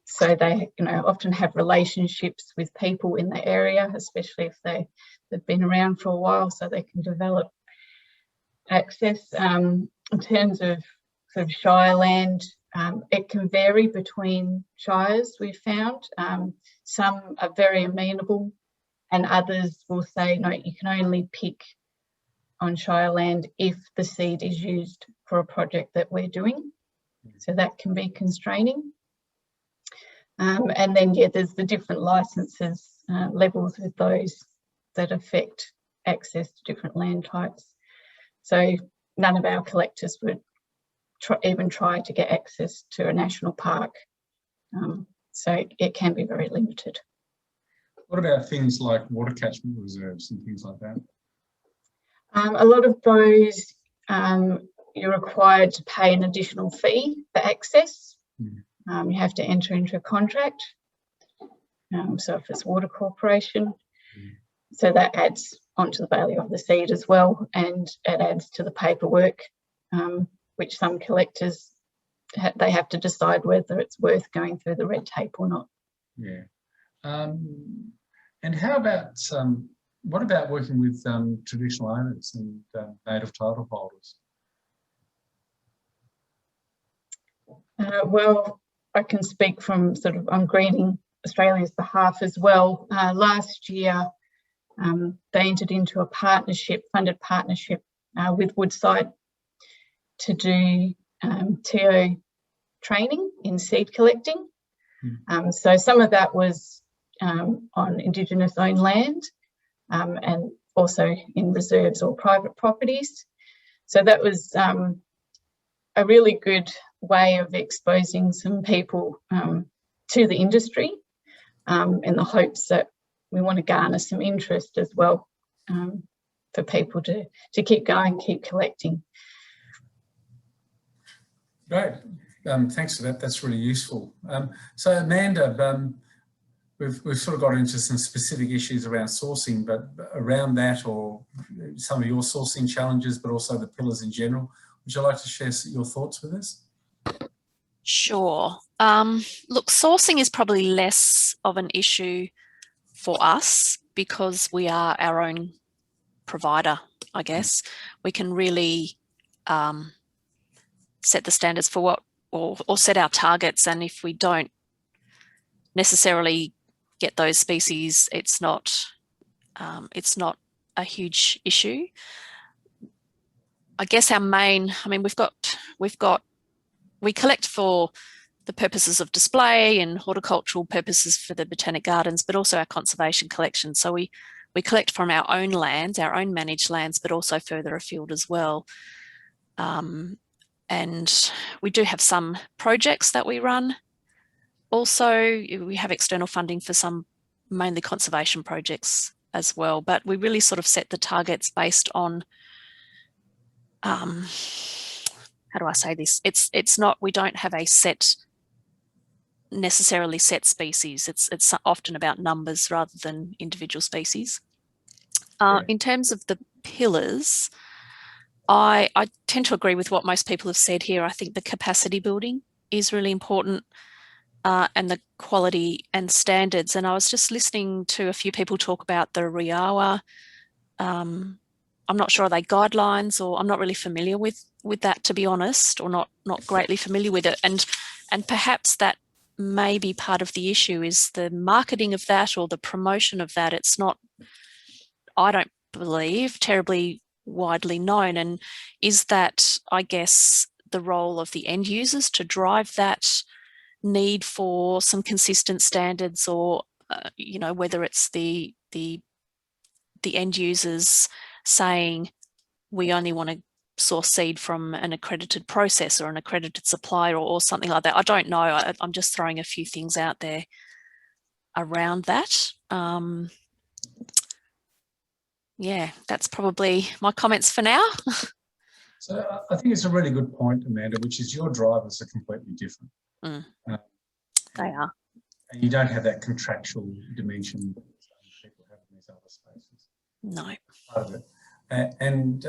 S8: So they, you know, often have relationships with people in the area, especially if they've been around for a while, so they can develop access. In terms of sort of shire land, it can vary between shires, we've found. Some are very amenable, and others will say, no, you can only pick on shire land if the seed is used for a project that we're doing. So that can be constraining. And then, yeah, there's the different licenses levels with those that affect access to different land types. So none of our collectors would even try to get access to a national park. So it can be very limited.
S1: What about things like water catchment reserves and things like that?
S8: A lot of those, you're required to pay an additional fee for access. You have to enter into a contract. So if it's Water Corporation, so that adds onto the value of the seed as well, and it adds to the paperwork, which some collectors, they have to decide whether it's worth going through the red tape or not.
S1: Yeah. And how about, what about working with traditional owners and native title holders?
S8: Well, I can speak from sort of on Greening Australia's behalf as well. Last year, they entered into a funded partnership with Woodside to do TO training in seed collecting. So some of that was on Indigenous owned land and also in reserves or private properties. So that was a really good way of exposing some people to the industry in the hopes that we want to garner some interest as well for people to keep going, keep collecting.
S1: Great. Thanks for that. That's really useful. So Amanda, we've sort of got into some specific issues around sourcing, but around that or some of your sourcing challenges, but also the pillars in general, would you like to share your thoughts with us?
S4: Sure. Look, sourcing is probably less of an issue for us because we are our own provider, I guess. We can really set the standards for what, or set our targets, and if we don't necessarily get those species, it's not a huge issue. I guess our main, I mean, we collect for the purposes of display and horticultural purposes for the Botanic Gardens, but also our conservation collection. So we collect from our own lands, our own managed lands, but also further afield as well. And we do have some projects that we run. Also, we have external funding for some mainly conservation projects as well, but we really sort of set the targets based on, how do I say this? It's not, we don't have a necessarily set species. It's often about numbers rather than individual species. In terms of the pillars, I tend to agree with what most people have said here. I think the capacity building is really important and the quality and standards. And I was just listening to a few people talk about the RIAWA. I'm not sure, are they guidelines, or I'm not really familiar with that, to be honest, or not greatly familiar with it. And perhaps that may be part of the issue, is the marketing of that or the promotion of that. It's not, I don't believe, terribly widely known. And is that, I guess, the role of the end users to drive that need for some consistent standards, or you know, whether it's the end users saying we only want to source seed from an accredited processor or an accredited supplier, or something like that. I don't know. I'm just throwing a few things out there around that. Yeah, that's probably my comments for now.
S1: So I think it's a really good point, Amanda, which is your drivers are completely different.
S4: They are.
S1: And you don't have that contractual dimension that people have in these other spaces.
S4: No.
S1: Part of it. And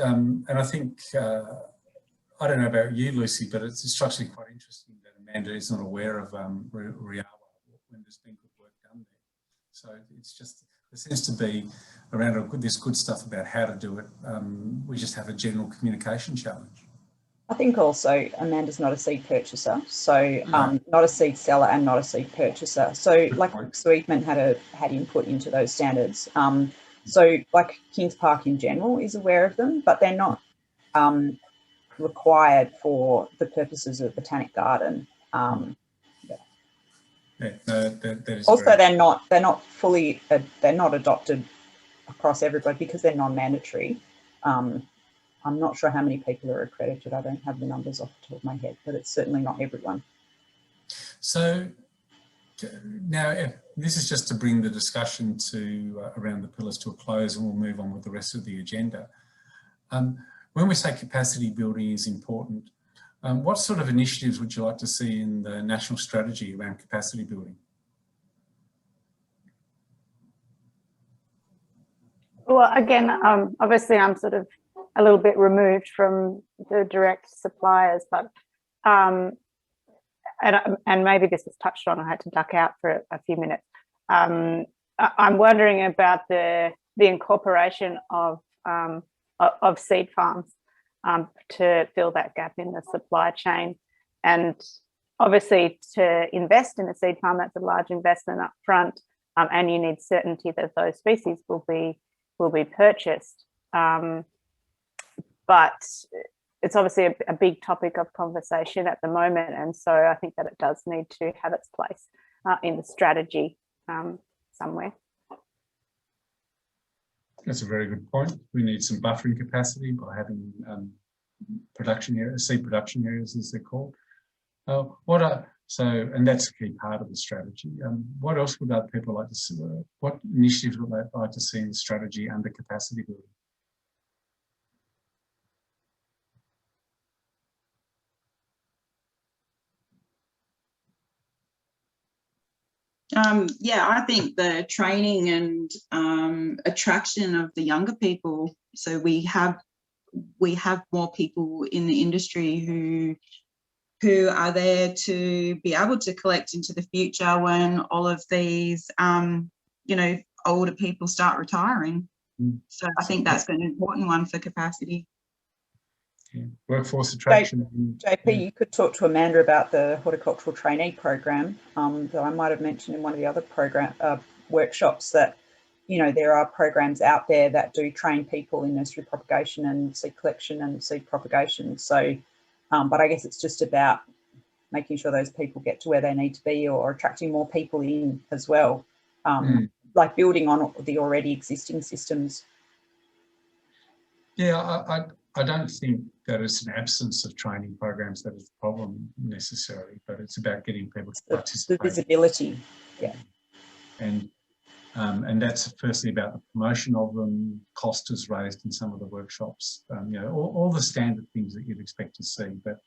S1: I think, I don't know about you, Lucy, but it's structurally quite interesting that Amanda is not aware of RIAWA when there's been good work done there. So it's just, there seems to be around this good stuff about how to do it. We just have a general communication challenge.
S10: I think also Amanda's not a seed purchaser, so not a seed seller and not a seed purchaser. So like Sweetman had input into those standards. So like Kings Park in general is aware of them, but they're not required for the purposes of Botanic Garden.
S1: Yeah, that is
S10: also, they're not fully, they're not adopted across everybody because they're non-mandatory. I'm not sure how many people are accredited. I don't have the numbers off the top of my head, but it's certainly not everyone.
S1: So now this is just to bring the discussion to around the pillars to a close, and we'll move on with the rest of the agenda. When we say capacity building is important, what sort of initiatives would you like to see in the national strategy around capacity building?
S7: Well, again, obviously I'm sort of a little bit removed from the direct suppliers, but and maybe this was touched on, I had to duck out for a few minutes. I'm wondering about the incorporation of seed farms to fill that gap in the supply chain. And obviously to invest in a seed farm, that's a large investment up front, and you need certainty that those species will be purchased. But it's obviously a big topic of conversation at the moment, and so I think that it does need to have its place in the strategy somewhere.
S1: That's a very good point. We need some buffering capacity by having production areas, seed production areas, as they're called. And that's a key part of the strategy. What else would other people like to see? What initiatives would they like to see in the strategy under capacity building?
S5: Yeah, I think the training and attraction of the younger people. So we have more people in the industry who are there to be able to collect into the future when all of these, older people start retiring. So I think that's an important one for capacity.
S1: Yeah. Workforce attraction.
S10: JP, you could talk to Amanda about the horticultural trainee program that I might have mentioned in one of the other workshops, that there are programs out there that do train people in nursery propagation and seed collection and seed propagation. So, but I guess it's just about making sure those people get to where they need to be, or attracting more people in as well, like building on the already existing systems.
S1: Yeah, I don't think that it's an absence of training programs that is the problem necessarily, but it's about getting people to participate.
S10: The visibility, yeah.
S1: And that's firstly about the promotion of them. Cost is raised in some of the workshops. All the standard things that you'd expect to see, but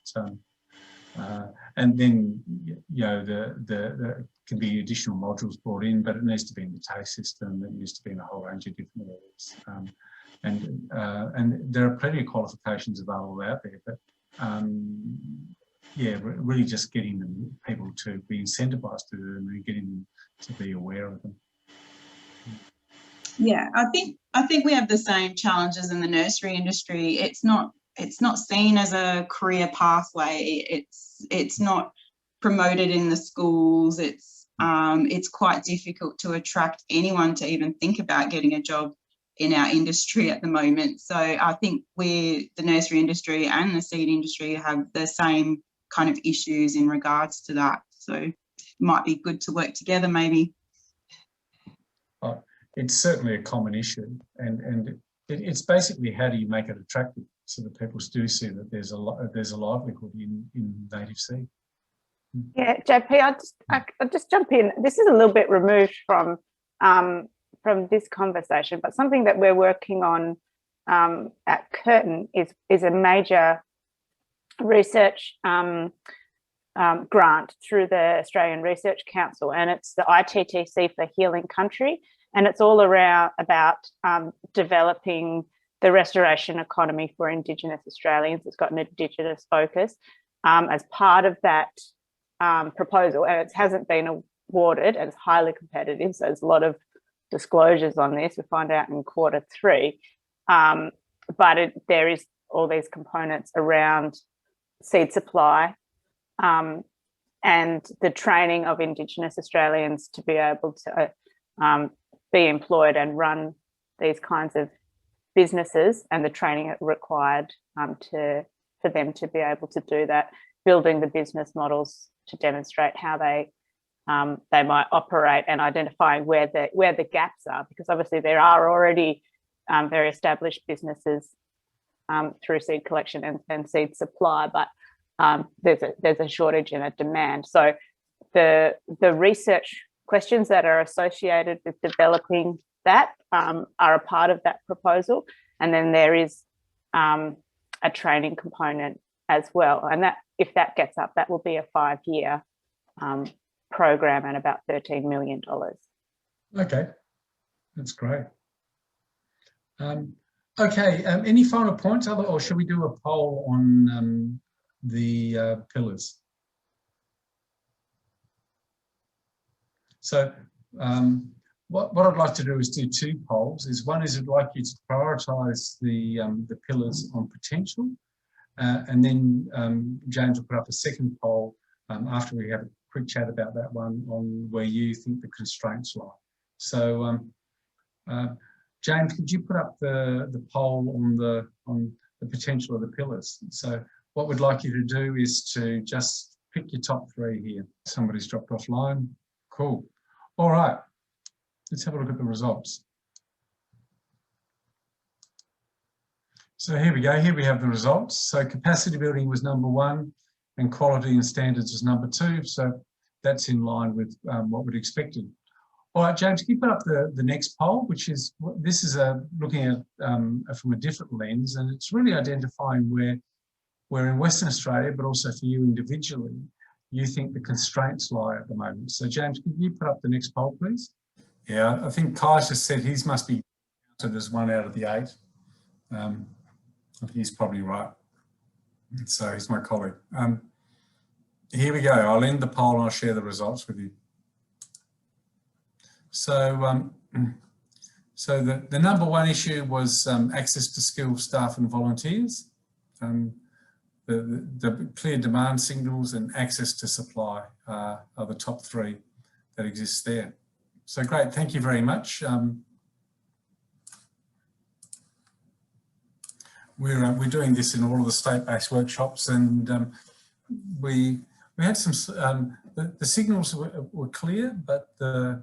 S1: and then there can be additional modules brought in, but it needs to be in the TAFE system. It needs to be in a whole range of different areas. And there are plenty of qualifications available out there, but really just getting people to be incentivised to do them and getting them to be aware of them.
S5: Yeah, I think we have the same challenges in the nursery industry. It's not seen as a career pathway. It's not promoted in the schools. It's quite difficult to attract anyone to even think about getting a job in our industry at the moment. So I think the nursery industry and the seed industry have the same kind of issues in regards to that. So it might be good to work together maybe.
S1: It's certainly a common issue, and it's basically how do you make it attractive so that people do see that there's a livelihood in native seed.
S7: Yeah, JP, I'll just jump in. This is a little bit removed from this conversation, but something that we're working on at Curtin is a major research grant through the Australian Research Council, and it's the ITTC for Healing Country, and it's all about developing the restoration economy for Indigenous Australians. It's got an Indigenous focus as part of that proposal, and it hasn't been awarded, and it's highly competitive, so there's a lot of disclosures on this. We'll find out in Q3, but there is all these components around seed supply and the training of Indigenous Australians to be able to be employed and run these kinds of businesses, and the training required for them to be able to do that, building the business models to demonstrate how they might operate, and identifying where the gaps are, because obviously there are already very established businesses through seed collection and seed supply, but there's a shortage and a demand. So the research questions that are associated with developing that are a part of that proposal, and then there is a training component as well, and that if that gets up, that will be a 5-year program and about $13 million.
S1: Okay, that's great. Okay, any final points, or should we do a poll on the pillars? So what I'd like to do is do 2 polls. One is I'd like you to prioritise the pillars on potential, and then James will put up a second poll after we have a quick chat about that one on where you think the constraints lie. So James, could you put up the poll on the potential of the pillars? So what we'd like you to do is to just pick your top 3 here. Somebody's dropped offline. Cool. All right, let's have a look at the results. So here we go. Here we have the results. So capacity building was number 1 and quality and standards was number 2. So that's in line with what we'd expected. All right, James, can you put up the next poll, which is, this is looking at from a different lens, and it's really identifying where in Western Australia, but also for you individually, you think the constraints lie at the moment. So James, can you put up the next poll, please? Yeah, I think Kai's just said his must be counted as 1 out of the 8. I think he's probably right. So he's my colleague. Here we go. I'll end the poll and I'll share the results with you. So, so the number 1 issue was access to skilled staff and volunteers. The clear demand signals and access to supply are the top 3 that exist there. So great, thank you very much. We're doing this in all of the state-based workshops, and we had some, the signals were clear, but the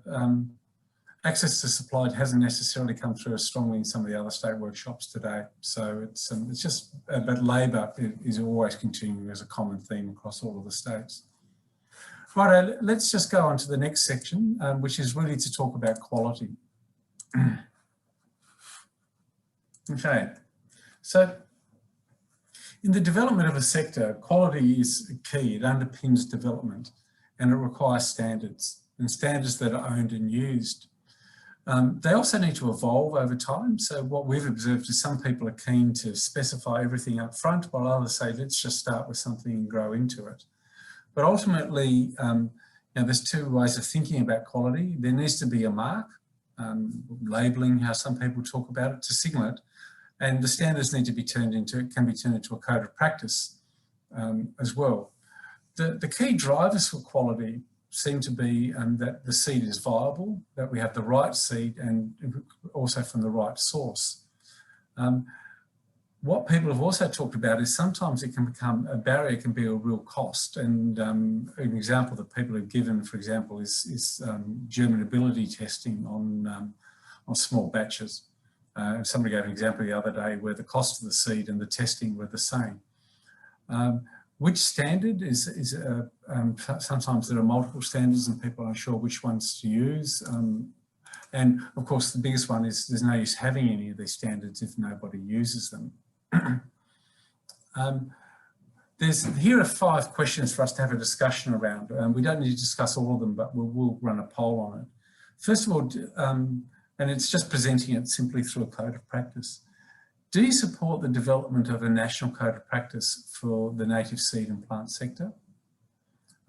S1: access to supply hasn't necessarily come through as strongly in some of the other state workshops today. So it's just, but labour is always continuing as a common theme across all of the states. Right, let's just go on to the next section, which is really to talk about quality. Okay. So in the development of a sector, quality is key. It underpins development and it requires standards, and standards that are owned and used. They also need to evolve over time. So what we've observed is some people are keen to specify everything up front, while others say, let's just start with something and grow into it. But ultimately, you know, there's 2 ways of thinking about quality. There needs to be a mark, labelling, how some people talk about it, to signal it. And the standards need to be turned into, it can be turned into a code of practice as well. The key drivers for quality seem to be that the seed is viable, that we have the right seed and also from the right source. What people have also talked about is sometimes it can become, a barrier can be a real cost. And an example that people have given, for example, is germinability testing on small batches. Somebody gave an example the other day where the cost of the seed and the testing were the same. Which standard is sometimes there are multiple standards and people aren't sure which ones to use. And of course, the biggest one is there's no use having any of these standards if nobody uses them. Here are 5 questions for us to have a discussion around. We don't need to discuss all of them, but we'll run a poll on it. First of all, and it's just presenting it simply through a code of practice. Do you support the development of a national code of practice for the native seed and plant sector?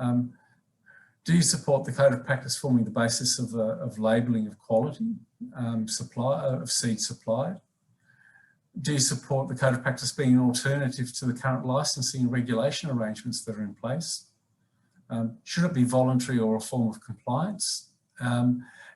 S1: Do you support the code of practice forming the basis of labelling of quality of seed supplied? Do you support the code of practice being an alternative to the current licensing and regulation arrangements that are in place? Should it be voluntary or a form of compliance?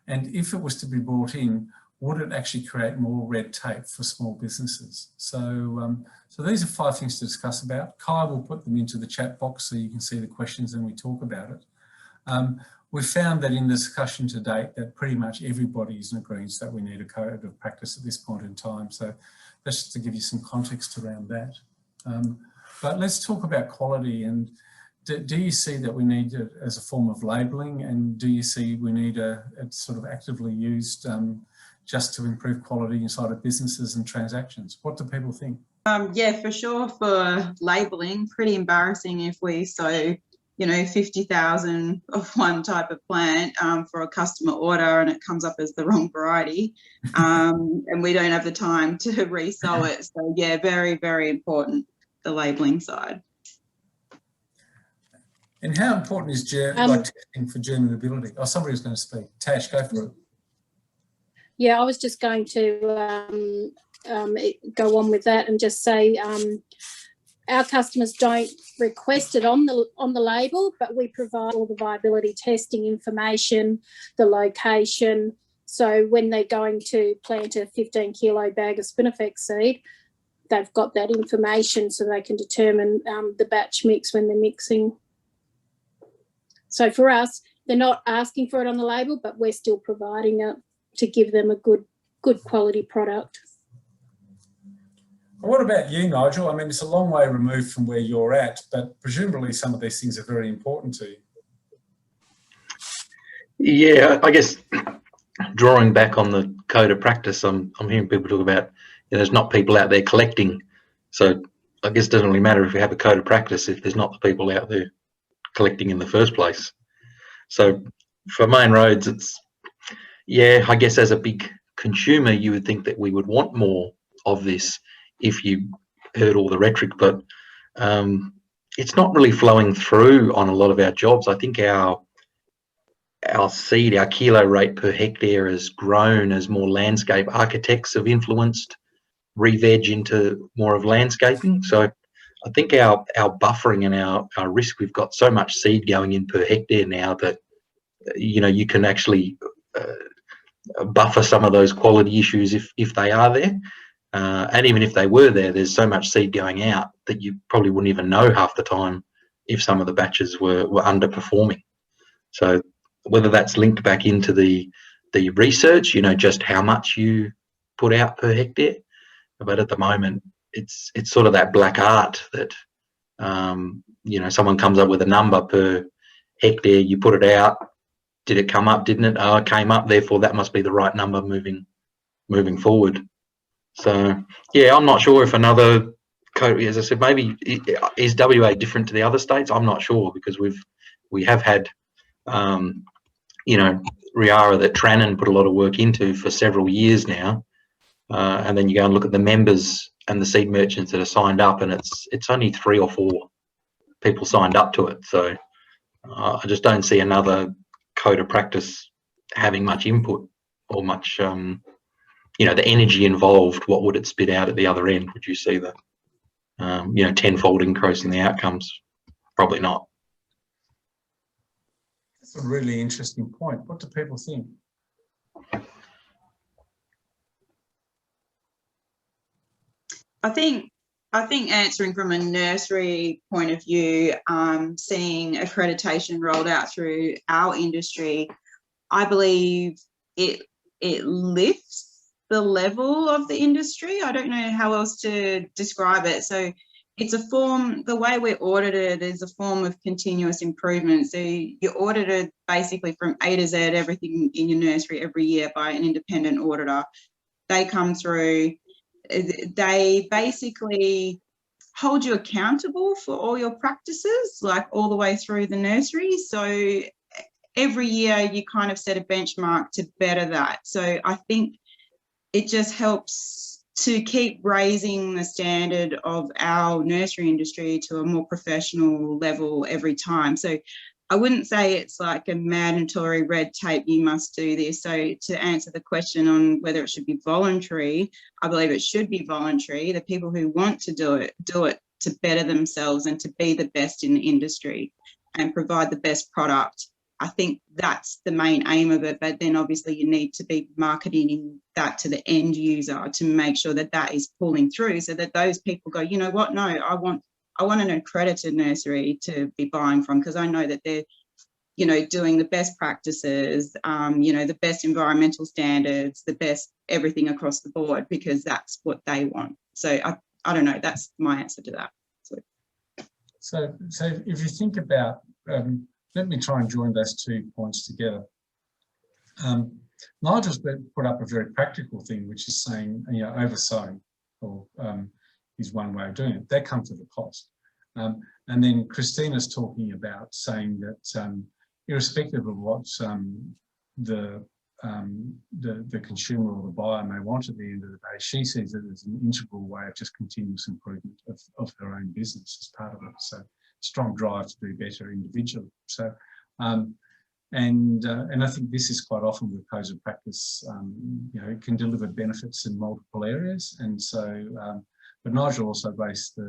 S1: And if it was to be brought in, would it actually create more red tape for small businesses? So, so these are 5 things to discuss about. Kai will put them into the chat box so you can see the questions and we talk about it. We've found that in the discussion to date that pretty much everybody is in agreement that we need a code of practice at this point in time. So that's just to give you some context around that. But let's talk about quality. And do you see that we need it as a form of labelling, and do you see we need it sort of actively used just to improve quality inside of businesses and transactions? What do people think?
S5: Yeah, for sure, for labelling, pretty embarrassing if we sow, you know, 50,000 of one type of plant for a customer order and it comes up as the wrong variety and we don't have the time to resow it. So yeah, very, very important, the labelling side.
S1: And how important is testing for germinability? Oh, somebody was going to speak. Tash, go for it.
S9: Yeah, I was just going to go on with that and just say our customers don't request it on the label, but we provide all the viability testing information, the location. So when they're going to plant a 15 kilo bag of Spinifex seed, they've got that information so they can determine the batch mix when they're mixing. So for us, they're not asking for it on the label, but we're still providing it to give them a good quality product.
S1: What about you, Nigel? I mean, it's a long way removed from where you're at, but presumably some of these things are very important to you.
S3: Yeah, I guess drawing back on the code of practice, I'm hearing people talk about, there's not people out there collecting. So I guess it doesn't really matter if you have a code of practice if there's not the people out there collecting in the first place. So for Main Roads, it's, yeah, I guess as a big consumer, you would think that we would want more of this if you heard all the rhetoric, but it's not really flowing through on a lot of our jobs. I think our seed, our kilo rate per hectare has grown as more landscape architects have influenced re-veg into more of landscaping. So I think our buffering and our risk, we've got so much seed going in per hectare now that, you can actually buffer some of those quality issues if they are there. And even if they were there, there's so much seed going out that you probably wouldn't even know half the time if some of the batches were underperforming. So whether that's linked back into the research, just how much you put out per hectare, but at the moment it's sort of that black art that someone comes up with a number per hectare, you put it out, did it come up, didn't it? Oh, it came up, therefore that must be the right number moving forward. So yeah, I'm not sure if another code, as I said, maybe is WA different to the other states? I'm not sure, because we have had Riara that Trannan put a lot of work into for several years now, and then you go and look at the members and the seed merchants that are signed up, and it's only 3 or 4 people signed up to it. So I just don't see another code of practice having much input or much the energy involved. What would it spit out at the other end? Would you see that tenfold increase in the outcomes? Probably not.
S1: That's a really interesting point. What do people think?
S5: I think answering from a nursery point of view, seeing accreditation rolled out through our industry, I believe it lifts the level of the industry. I don't know how else to describe it. So it's a form, the way we're audited is a form of continuous improvement. So you're audited basically from A to Z, everything in your nursery every year by an independent auditor. They come through, they basically hold you accountable for all your practices, like all the way through the nursery. So every year you kind of set a benchmark to better that. So I think it just helps to keep raising the standard of our nursery industry to a more professional level every time. So I wouldn't say it's like a mandatory red tape, you must do this. So to answer the question on whether it should be voluntary, I believe it should be voluntary. The people who want to do it to better themselves and to be the best in the industry and provide the best product. I think that's the main aim of it, but then obviously you need to be marketing that to the end user to make sure that that is pulling through, so that those people go, you know what, no, I want an accredited nursery to be buying from, because I know that they're, doing the best practices, the best environmental standards, the best everything across the board, because that's what they want. So I don't know, that's my answer to that.
S1: So if you think about, let me try and join those 2 points together. Nigel's put up a very practical thing, which is saying, oversowing is one way of doing it. That comes at a cost. And then Christina's talking about saying that irrespective of what the consumer or the buyer may want at the end of the day, she sees it as an integral way of just continuous improvement of her own business as part of it. So strong drive to do better individually. So, and I think this is quite often with codes of practice, it can deliver benefits in multiple areas. And so, but Nigel also based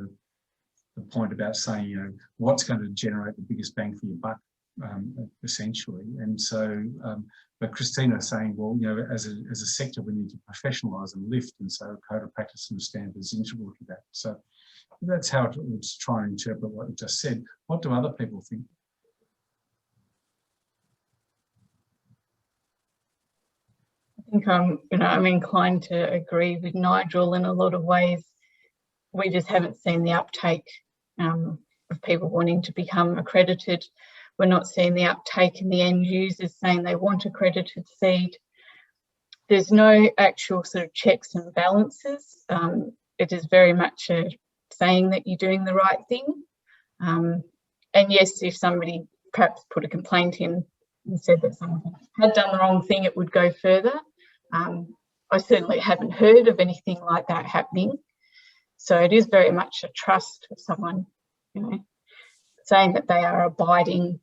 S1: point about saying, you know, what's going to generate the biggest bang for your buck, essentially. And so, but Christina is saying, well, you know, as a sector, we need to professionalise and lift, and so code of practice and standards integral to that. So that's how it would try and interpret what you just said. What do other people think?
S8: I think I'm inclined to agree with Nigel in a lot of ways. We just haven't seen the uptake of people wanting to become accredited. We're not seeing the uptake in the end users saying they want accredited seed. There's no actual sort of checks and balances. It is very much saying that you're doing the right thing. And yes, if somebody perhaps put a complaint in and said that someone had done the wrong thing, it would go further. I certainly haven't heard of anything like that happening. So it is very much a trust of someone, you know, saying that they are abiding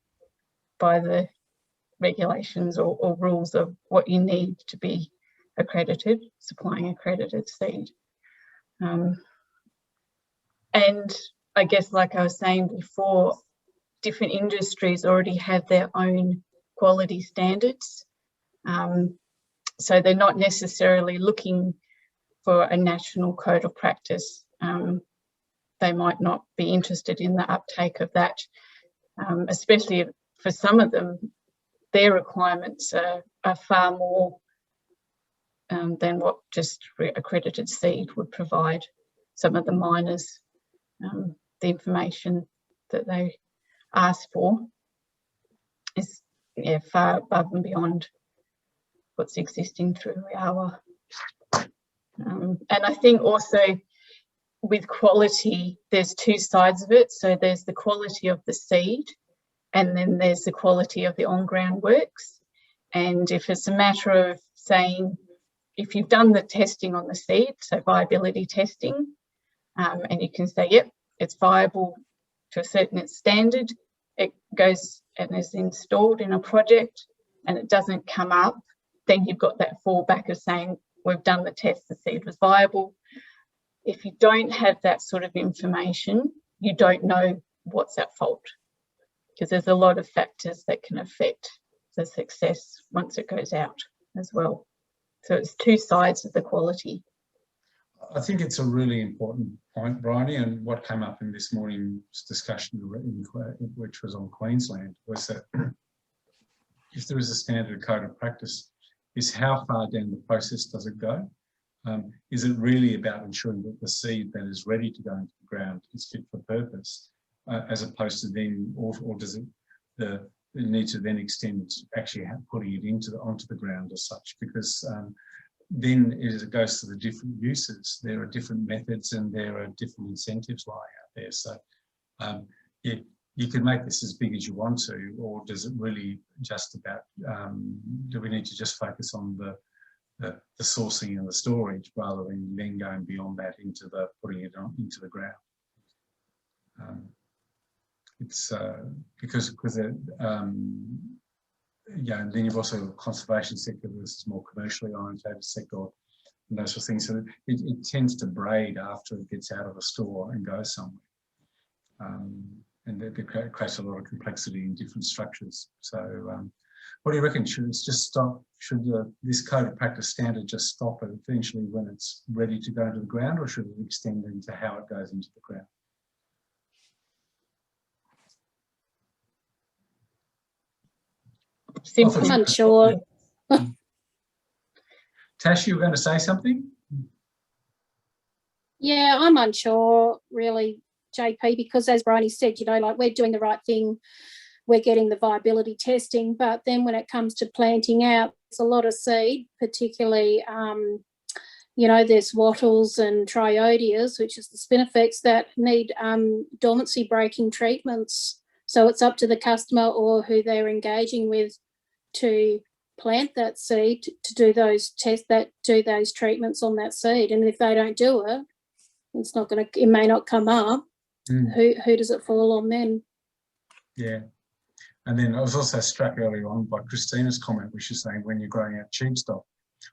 S8: by the regulations or rules of what you need to be accredited, supplying accredited seed. And I guess, like I was saying before, different industries already have their own quality standards. So they're not necessarily looking for a national code of practice. They might not be interested in the uptake of that, especially for some of them, their requirements are far more than what just accredited seed would provide. Some of the miners, the information that they ask for is far above and beyond what's existing through our. And I think also with quality, there's two sides of it. So there's the quality of the seed, and then there's the quality of the on-ground works. And if it's a matter of saying, if you've done the testing on the seed, so viability testing, and you can say, yep, it's viable to a certain standard, it goes and is installed in a project and it doesn't come up, then you've got that fallback of saying, we've done the test, the seed was viable. If you don't have that sort of information, you don't know what's at fault, because there's a lot of factors that can affect the success once it goes out as well. So it's two sides of the quality.
S1: I think it's a really important point, Bryony, and what came up in this morning's discussion, which was on Queensland, was that if there is a standard code of practice, is how far down the process does it go? Is it really about ensuring that the seed that is ready to go into the ground is fit for purpose, as opposed to then, or does it need to then extend actually putting it onto the ground as such? Because then as it goes to the different uses, there are different methods and there are different incentives lying out there. So you can make this as big as you want to, or does it really just about, do we need to just focus on the sourcing and the storage rather than then going beyond that into the putting it into the ground? It's because yeah, and then you've also a conservation sector versus more commercially orientated sector and those sort of things. So it tends to braid after it gets out of a store and goes somewhere. And it creates a lot of complexity in different structures. So what do you reckon? Should it just stop? Should this code of practice standard just stop eventually when it's ready to go into the ground, or should it extend into how it goes into the ground?
S9: I'm unsure.
S1: Tash, you were going to say something?
S9: Yeah, I'm unsure really, JP, because as Bryony said, you know, like we're doing the right thing, we're getting the viability testing, but then when it comes to planting out, it's a lot of seed, particularly, you know, there's wattles and triodias, which is the spinifex, that need dormancy breaking treatments. So it's up to the customer or who they're engaging with to plant that seed, to do those tests, do those treatments on that seed. And if they don't do it, it's not going to, it may not come up. Who does it fall on then?
S1: Yeah. And then I was also struck earlier on by Christina's comment, which is saying when you're growing out tube stock,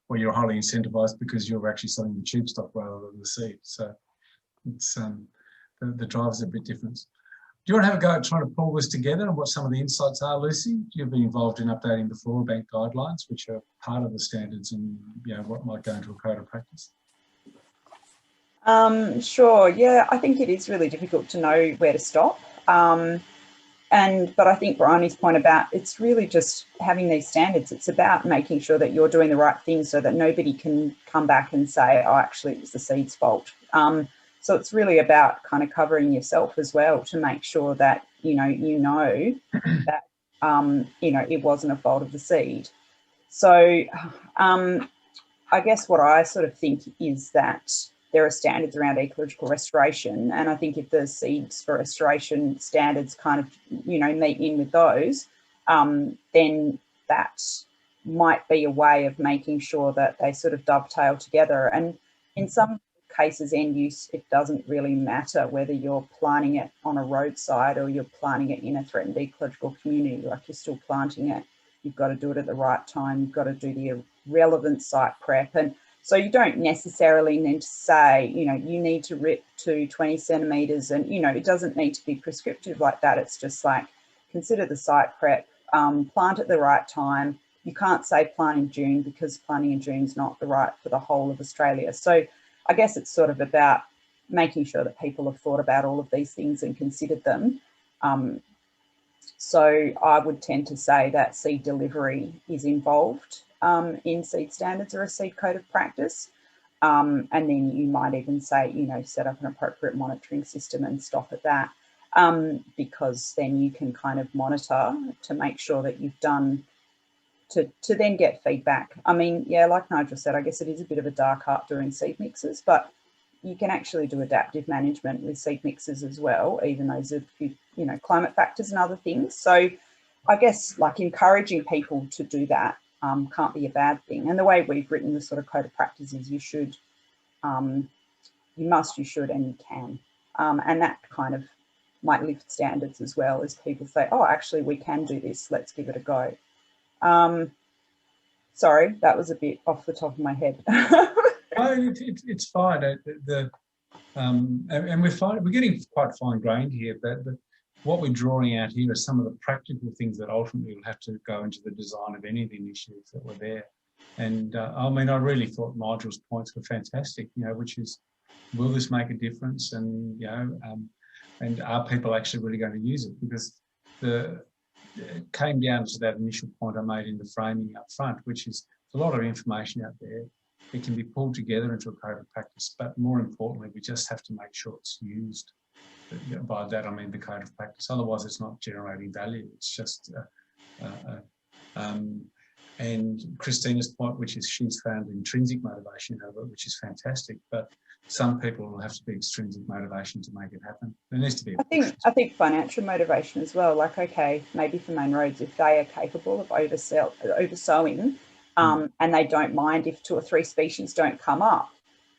S1: well, you're highly incentivized because you're actually selling the tube stock rather than the seed. So it's the drivers are a bit different. Do you want to have a go at trying to pull this together and what some of the insights are, Lucy? You've been involved in updating the Flora Bank guidelines, which are part of the standards, and what might go into a code of practice.
S10: Sure. Yeah, I think it is really difficult to know where to stop. But I think Bryony's point about it's really just having these standards. It's about making sure that you're doing the right thing so that nobody can come back and say, oh, actually, it was the seed's fault. So it's really about kind of covering yourself as well to make sure that, that, it wasn't a fault of the seed. So I guess what I sort of think is that there are standards around ecological restoration. And I think if the seeds for restoration standards kind of, meet in with those, then that might be a way of making sure that they sort of dovetail together. And in some cases, end use, it doesn't really matter whether you're planting it on a roadside or you're planting it in a threatened ecological community, like you're still planting it. You've got to do it at the right time. You've got to do the relevant site prep. And so you don't necessarily need to say, you need to rip to 20 centimetres and, it doesn't need to be prescriptive like that. It's just like, consider the site prep, plant at the right time. You can't say plant in June because planting in June is not the right for the whole of Australia. So I guess it's sort of about making sure that people have thought about all of these things and considered them. So I would tend to say that seed delivery is involved in seed standards or a seed code of practice. And then you might even say, set up an appropriate monitoring system and stop at that, because then you can kind of monitor to make sure that you've done, to then get feedback. I mean, yeah, like Nigel said, I guess it is a bit of a dark art doing seed mixes, but you can actually do adaptive management with seed mixes as well, even though there's a few, climate factors and other things. So I guess like encouraging people to do that can't be a bad thing. And the way we've written the sort of code of practice is you should, you must, you should, and you can. And that kind of might lift standards as well as people say, oh, actually, we can do this. Let's give it a go. Sorry, that was a bit off the top of my head.
S1: It's fine. And we're getting quite fine-grained here, but what we're drawing out here are some of the practical things that ultimately will have to go into the design of any of the initiatives that were there. And I mean, I really thought Nigel's points were fantastic, which is, will this make a difference? And, and are people actually really going to use it? Because it came down to that initial point I made in the framing up front, which is there's a lot of information out there. It can be pulled together into a code of practice, but more importantly, we just have to make sure it's used. By that, I mean the code of practice. Otherwise, it's not generating value. It's just, and Christina's point, which is she's found intrinsic motivation out of it, which is fantastic. But some people will have to be extrinsic motivation to make it happen. There needs to be.
S10: I think financial motivation as well. Like, okay, maybe for Main Roads, if they are capable of oversowing, and they don't mind if 2 or 3 species don't come up,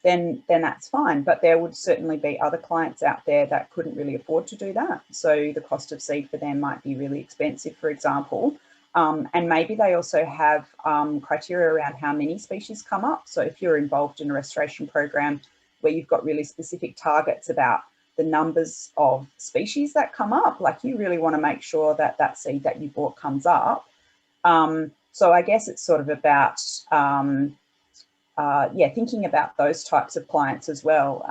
S10: then that's fine. But there would certainly be other clients out there that couldn't really afford to do that. So the cost of seed for them might be really expensive, for example. And maybe they also have criteria around how many species come up. So if you're involved in a restoration program where you've got really specific targets about the numbers of species that come up, like you really want to make sure that that seed that you bought comes up. So I guess it's sort of about, thinking about those types of clients as well,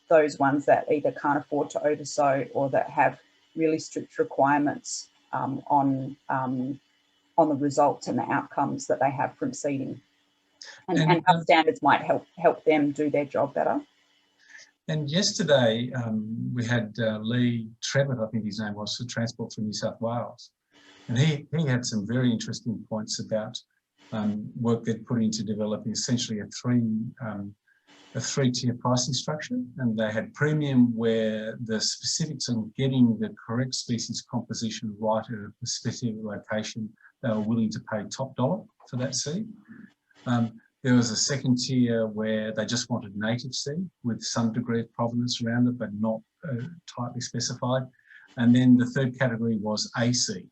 S10: those ones that either can't afford to oversow or that have really strict requirements on the results and the outcomes that they have from seeding. And how standards might help them do their job better.
S1: And yesterday we had Lee Trevitt, I think his name was, for Transport for New South Wales. And he had some very interesting points about work they'd put into developing essentially a three-tier pricing structure. And they had premium where the specifics on getting the correct species composition right at a specific location, they were willing to pay top dollar for that seed. There was a second tier where they just wanted native seed with some degree of provenance around it, but not tightly specified. And then the third category was A seed.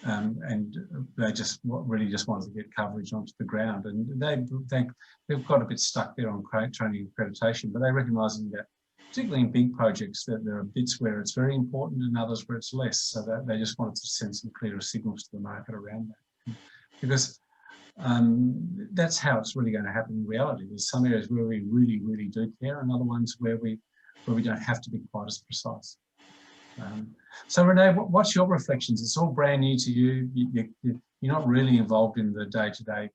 S1: And they really just wanted to get coverage onto the ground. And they've got a bit stuck there on training accreditation, but they're recognising that particularly in big projects, that there are bits where it's very important and others where it's less, so that they just wanted to send some clearer signals to the market around that. Because that's how it's really going to happen in reality. There's some areas where we really, really do care, and other ones where we don't have to be quite as precise. So Renee, what's your reflections? It's all brand new to you. You're not really involved in the day-to-day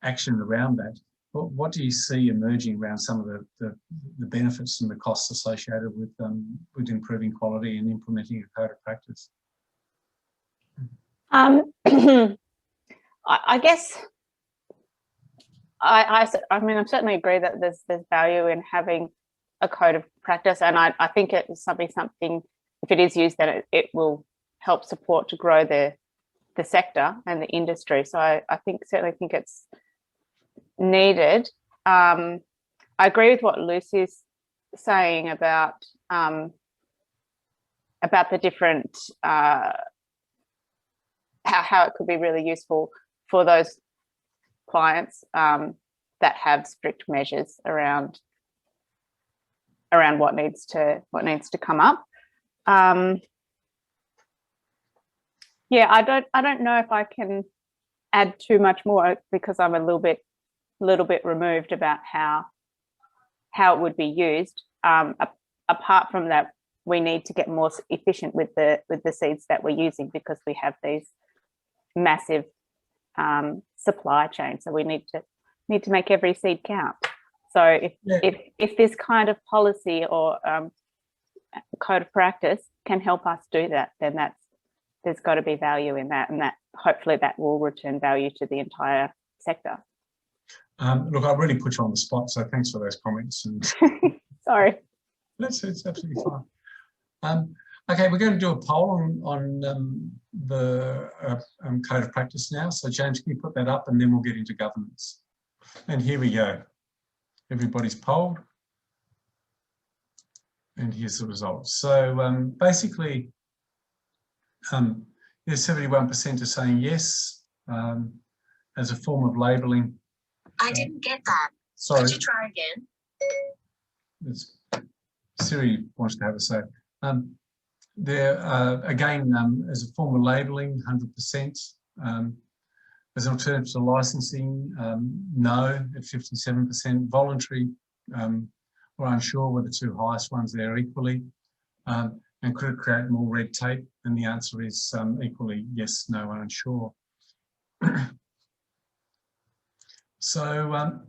S1: action around that. What do you see emerging around some of the benefits and the costs associated with improving quality and implementing a code of practice?
S7: I guess I mean, I certainly agree that there's value in having a code of practice, and I think it is something if it is used, then it will help support to grow the sector and the industry. So I certainly think it's needed. I agree with what Lucy's saying about the different how it could be really useful for those clients that have strict measures around what needs to come up. Yeah, I don't know if I can add too much more, because I'm a little bit removed about how it would be used. Apart from that, we need to get more efficient with the seeds that we're using, because we have these massive supply chains. So we need to make every seed count. So if this kind of policy or code of practice can help us do that, then there's got to be value in that, and that hopefully that will return value to the entire sector.
S1: Look, I really put you on the spot, so thanks for those comments. And
S7: sorry.
S1: It's absolutely fine. Okay, we're going to do a poll on the code of practice now. So James, can you put that up, and then we'll get into governance. And here we go. Everybody's polled. And here's the results. So basically, there's 71% are saying yes as a form of labelling.
S11: I didn't get that.
S1: Sorry.
S11: Could you try again?
S1: Siri wants to have a say. There, again, as a form of labelling, 100%. As an alternative to licensing, no at 57%. Voluntary, we're unsure were the two highest ones there equally. And could it create more red tape? And the answer is equally yes, no, and unsure. So,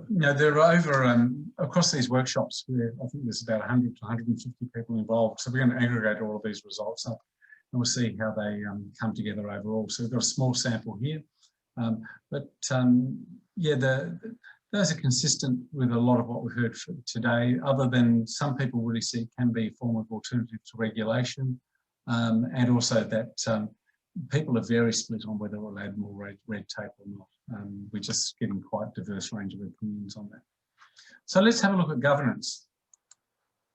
S1: there are over, across these workshops, where I think there's about 100 to 150 people involved. So we're going to aggregate all of these results up, and we'll see how they come together overall. So we've got a small sample here. Those are consistent with a lot of what we've heard today, other than some people really see it can be a form of alternative to regulation, and also that people are very split on whether we'll add more red tape or not. We're just getting quite a diverse range of opinions on that. So let's have a look at governance.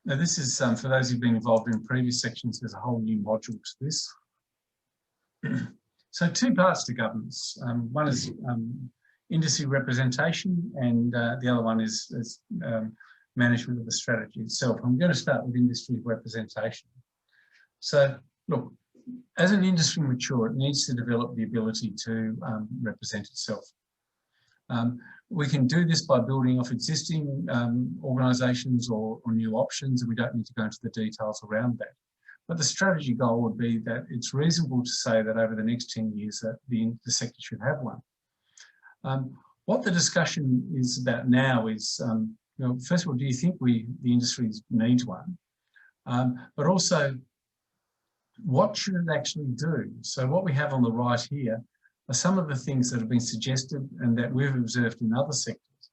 S1: Now this is, for those who've been involved in previous sections, there's a whole new module to this. So two parts to governance. One is industry representation, and the other one is management of the strategy itself. I'm going to start with industry representation. So look, as an industry mature, it needs to develop the ability to represent itself. We can do this by building off existing organisations or new options, and we don't need to go into the details around that. But the strategy goal would be that it's reasonable to say that over the next 10 years that the sector should have one. What the discussion is about now is, first of all, do you think the industry needs one? But also, what should it actually do? So what we have on the right here are some of the things that have been suggested and that we've observed in other sectors,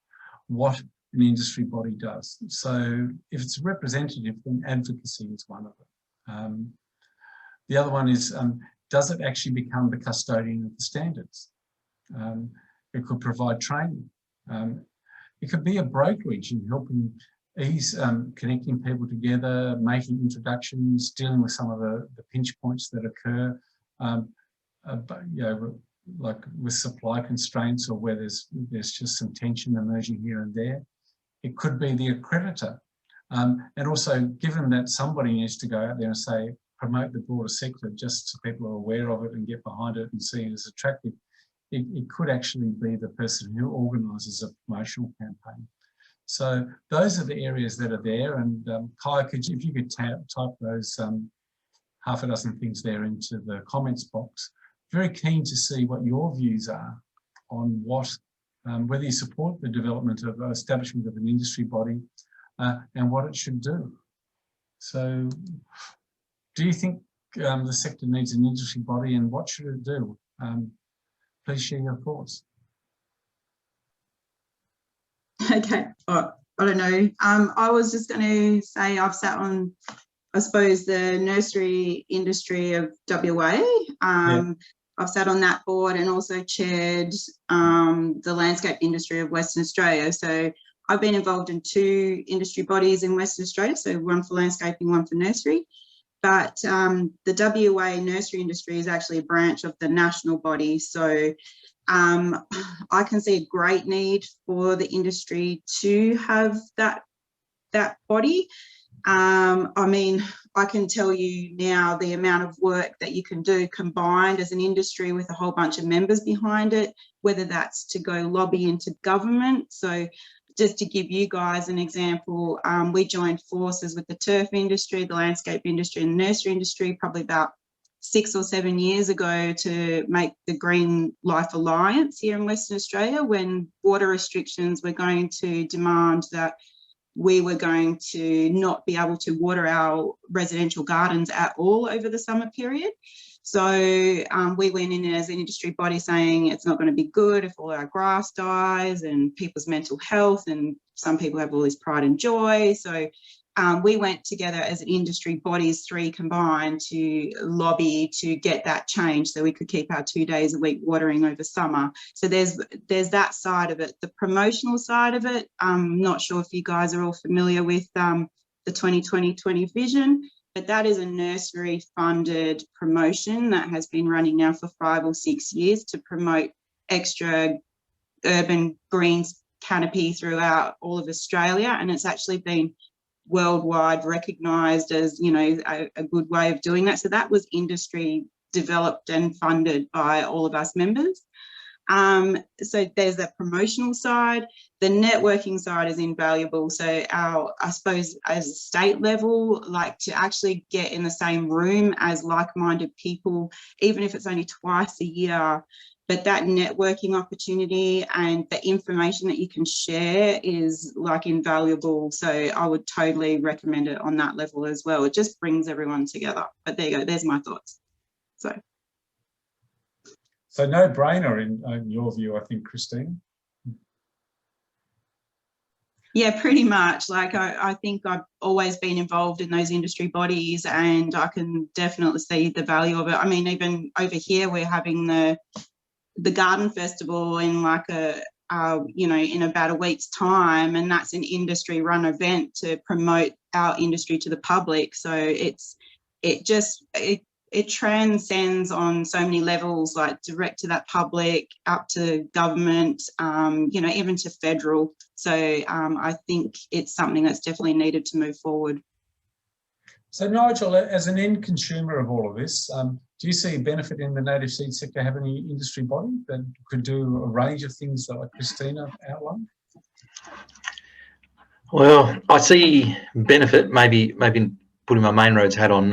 S1: what an industry body does. So if it's representative, then advocacy is one of them. The other one is, does it actually become the custodian of the standards? It could provide training. It could be a brokerage in helping ease connecting people together, making introductions, dealing with some of the pinch points that occur, like with supply constraints or where there's just some tension emerging here and there. it could be the accreditor. And also, given that somebody needs to go out there and say, promote the broader sector just so people are aware of it and get behind it and see it as attractive, it could actually be the person who organises a promotional campaign. So those are the areas that are there. And Kai, if you could type those half a dozen things there into the comments box. Very keen to see what your views are on what, whether you support the development of establishment of an industry body and what it should do. So do you think the sector needs an industry body, and what should it do? Please share your thoughts.
S5: Okay, I don't know. I was just going to say I've sat on, I suppose, the nursery industry of WA. I've sat on that board and also chaired the landscape industry of Western Australia. So I've been involved in 2 industry bodies in Western Australia, so one for landscaping, one for nursery. But the WA nursery industry is actually a branch of the national body. So I can see a great need for the industry to have that body. I mean, I can tell you now the amount of work that you can do combined as an industry with a whole bunch of members behind it, whether that's to go lobby into government. So just to give you guys an example, we joined forces with the turf industry, the landscape industry and the nursery industry probably about 6 or 7 years ago to make the Green Life Alliance here in Western Australia, when water restrictions were going to demand that we were going to not be able to water our residential gardens at all over the summer period. So we went in as an industry body saying it's not going to be good if all our grass dies and people's mental health, and some people have all this pride and joy. So we went together as an industry bodies, 3 combined, to lobby to get that change so we could keep our 2 days a week watering over summer. So there's that side of it. The promotional side of it, I'm not sure if you guys are all familiar with the 2020 vision, but that is a nursery funded promotion that has been running now for 5 or 6 years to promote extra urban greens canopy throughout all of Australia. And it's actually been worldwide recognised as, you know, a good way of doing that. So that was industry developed and funded by all of us members. So there's that promotional side. The networking side is invaluable. So I suppose as a state level, like to actually get in the same room as like-minded people, even if it's only twice a year, but that networking opportunity and the information that you can share is like invaluable. So I would totally recommend it on that level as well. It just brings everyone together. But there you go, there's my thoughts.
S1: So no brainer in your view, I think, Christine.
S5: Yeah, pretty much. Like I think I've always been involved in those industry bodies, and I can definitely see the value of it. I mean, even over here, we're having the garden festival in like in about a week's time, and that's an industry run event to promote our industry to the public. So it transcends on so many levels, like direct to that public, up to government, even to federal. So I think it's something that's definitely needed to move forward.
S1: So Nigel, as an end consumer of all of this, do you see a benefit in the native seed sector having an industry body that could do a range of things that like Christina outlined?
S3: Well, I see benefit, maybe putting my Main Roads hat on,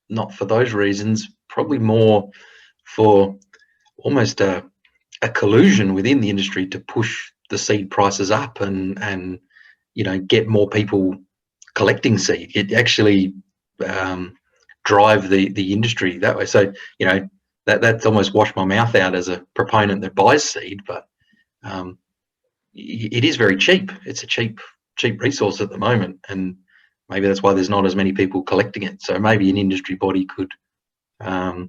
S3: not for those reasons, probably more for almost a collusion within the industry to push the seed prices up and get more people collecting seed. It actually drive the industry that way. So that's almost washed my mouth out as a proponent that buys seed, but it is very cheap. It's a cheap resource at the moment, and maybe that's why there's not as many people collecting it. So maybe an industry body could, I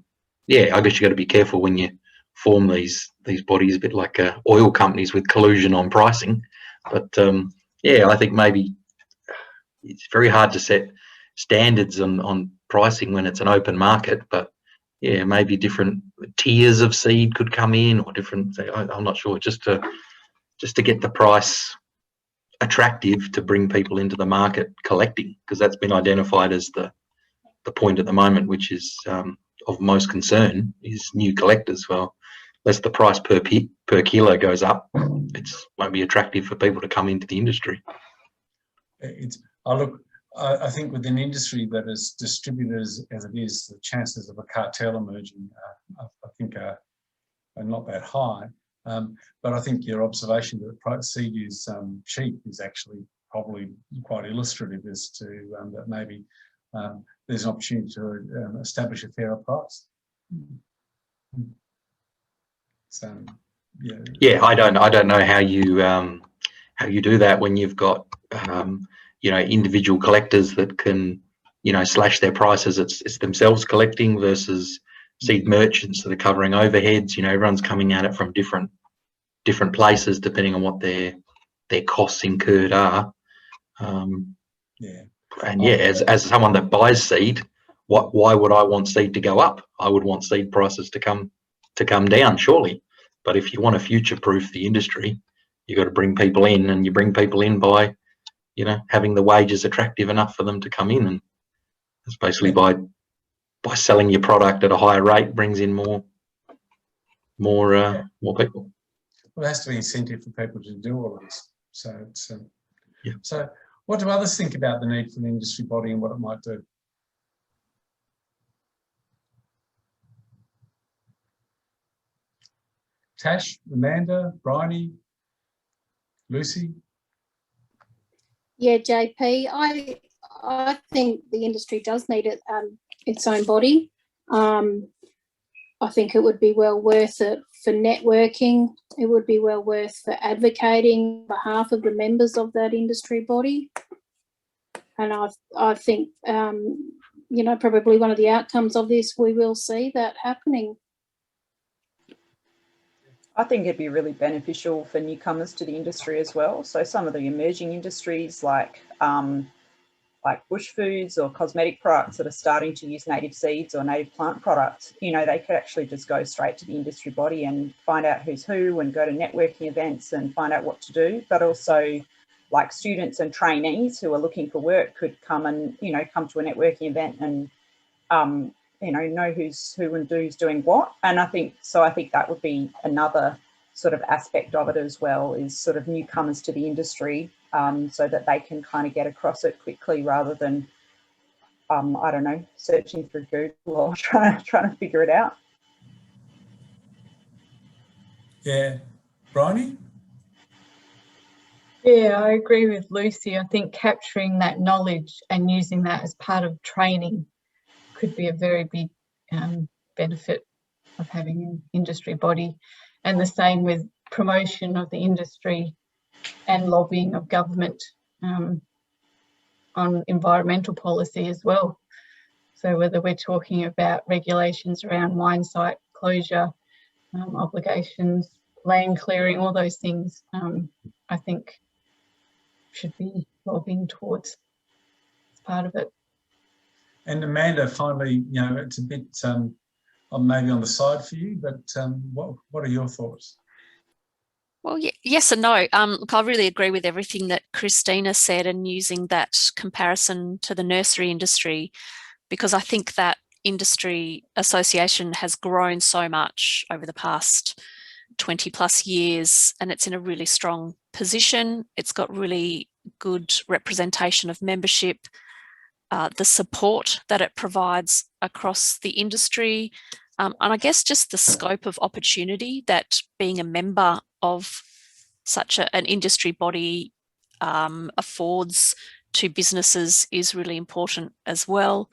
S3: guess you got to be careful when you form these bodies, a bit like oil companies with collusion on pricing. But I think maybe it's very hard to set standards on pricing when it's an open market. But maybe different tiers of seed could come in, or different. I'm not sure. Just to get the price attractive to bring people into the market collecting, because that's been identified as the point at the moment, which is of most concern, is new collectors. Well, unless the price per kilo goes up, it won't be attractive for people to come into the industry.
S1: I think with an industry that is distributed as it is, the chances of a cartel emerging, I think, are not that high. But I think your observation that seed is cheap is actually probably quite illustrative as to that maybe there's an opportunity to establish a fairer price. So, yeah.
S3: Yeah, I don't know how you do that when you've got individual collectors that can slash their prices. It's themselves collecting versus seed merchants that are covering overheads. Everyone's coming at it from different places depending on what their costs incurred are. As someone that buys seed, why would I want seed to go up? I would want seed prices to come down, surely. But if you want to future-proof the industry, you got to bring people in, and you bring people in by having the wages attractive enough for them to come in, and it's basically by selling your product at a higher rate brings in more people.
S1: Well, there has to be incentive for people to do all of this. So it's So what do others think about the need for an industry body and what it might do? Tash, Amanda, Bryony, Lucy?
S9: Yeah, JP, I think the industry does need its own body. I think it would be well worth it for networking. It would be well worth for advocating on behalf of the members of that industry body. And I think, probably one of the outcomes of this, we will see that happening.
S10: I think it'd be really beneficial for newcomers to the industry as well. So some of the emerging industries like bush foods or cosmetic products that are starting to use native seeds or native plant products, they could actually just go straight to the industry body and find out who's who and go to networking events and find out what to do. But also like students and trainees who are looking for work could come and, come to a networking event and, know who's who and who's doing what. And I think that would be another sort of aspect of it as well, is sort of newcomers to the industry, so that they can kind of get across it quickly rather than, searching through Google or trying to figure it out.
S1: Yeah. Bryony?
S8: Yeah, I agree with Lucy. I think capturing that knowledge and using that as part of training could be a very big benefit of having an industry body. And the same with promotion of the industry and lobbying of government on environmental policy as well. So whether we're talking about regulations around mine site closure, obligations, land clearing, all those things, I think should be lobbying towards as part of it.
S1: And Amanda, finally, it's a bit maybe on the side for you, but what are your thoughts?
S4: Well, yes and no. Look, I really agree with everything that Christina said, and using that comparison to the nursery industry, because I think that industry association has grown so much over the past 20 plus years, and it's in a really strong position. It's got really good representation of membership, the support that it provides across the industry, and I guess just the scope of opportunity that being a member of such an industry body affords to businesses is really important as well.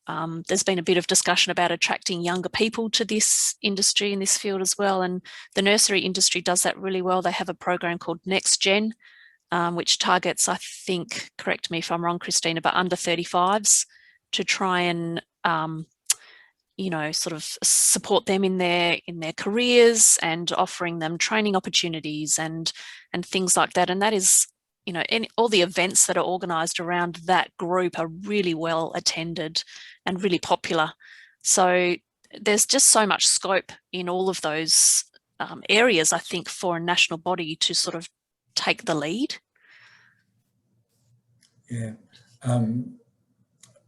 S4: There's been a bit of discussion about attracting younger people to this industry in this field as well, and the nursery industry does that really well. They have a program called Next Gen, which targets, I think, correct me if I'm wrong, Christina, but under 35s to try and sort of support them in their careers and offering them training opportunities and things like that. And that is, all the events that are organised around that group are really well attended and really popular. So there's just so much scope in all of those areas, I think, for a national body to sort of take the lead.
S1: Yeah.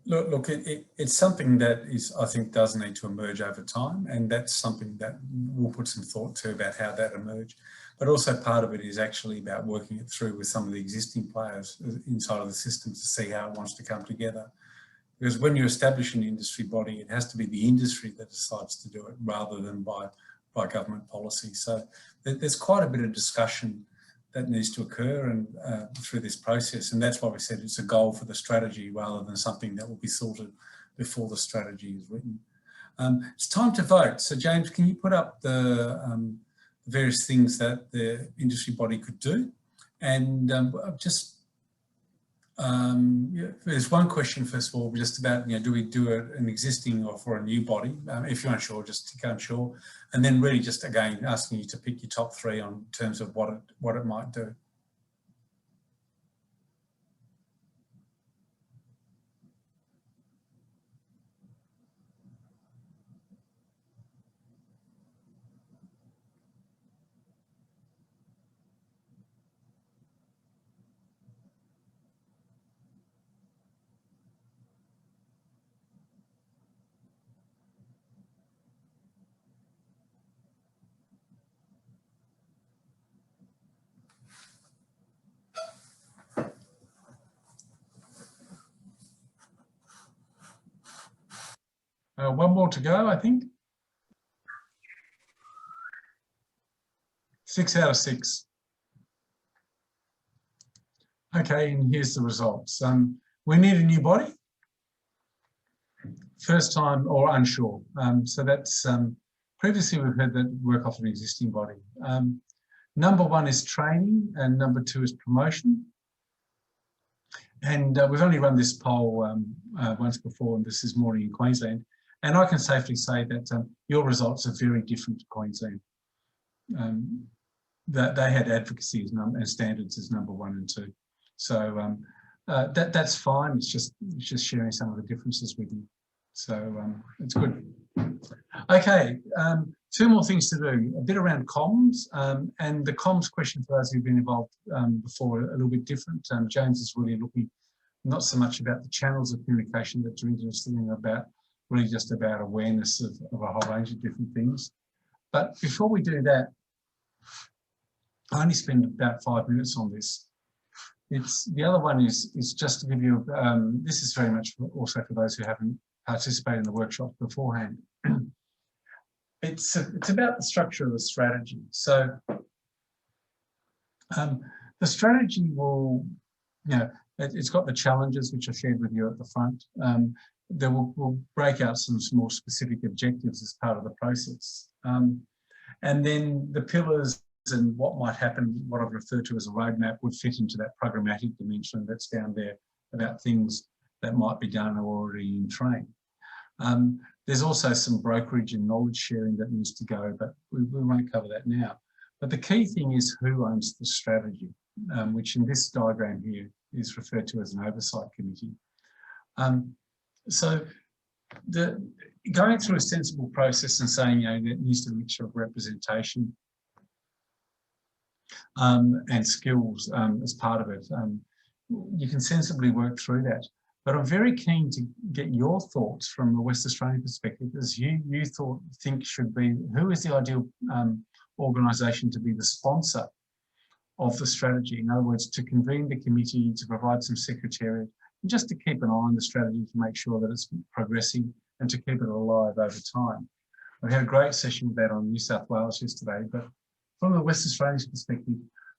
S1: Look, it's something that is, I think, does need to emerge over time, and that's something that we'll put some thought to about how that emerged. But also part of it is actually about working it through with some of the existing players inside of the system to see how it wants to come together. Because when you establish an industry body, it has to be the industry that decides to do it rather than by government policy. So there's quite a bit of discussion that needs to occur and through this process, and that's why we said it's a goal for the strategy rather than something that will be sorted before the strategy is written. It's time to vote. So James, can you put up the various things that the industry body could do? And there's one question first of all, just about, do we do an existing or for a new body? If you're unsure, just tick unsure, and then really just again asking you to pick your top 3 on terms of what it might do. One more to go, I think. 6 out of 6. Okay, and here's the results. We need a new body. First time or unsure. So that's previously we've heard that work off an existing body. Number 1 is training, and number 2 is promotion. And we've only run this poll once before, and this is Morning in Queensland. And I can safely say that your results are very different to Queensland. That they had advocacy and standards as number 1 and 2. So that's fine. It's just sharing some of the differences with you. So it's good. Okay, 2 more things to do. A bit around comms, and the comms question for those who've been involved before a little bit different. James is really looking not so much about the channels of communication that you're interested in, really just about awareness of a whole range of different things. But before we do that, I only spend about 5 minutes on this. The other one is just to give you, this is very much also for those who haven't participated in the workshop beforehand. It's about the structure of the strategy. So the strategy will, it's got the challenges which I shared with you at the front. There we'll break out some more specific objectives as part of the process. And then the pillars and what might happen, what I've referred to as a roadmap, would fit into that programmatic dimension that's down there about things that might be done or already in train. There's also some brokerage and knowledge sharing that needs to go, but we won't cover that now. But the key thing is who owns the strategy, which in this diagram here is referred to as an oversight committee. So going through a sensible process and saying, there needs to be a mixture of representation and skills as part of it. You can sensibly work through that. But I'm very keen to get your thoughts from a West Australian perspective, as you think should be, who is the ideal organisation to be the sponsor of the strategy? In other words, to convene the committee, to provide some secretariat, and just to keep an eye on the strategy to make sure that it's progressing and to keep it alive over time. We had a great session with that on New South Wales yesterday, but from the West Australian perspective,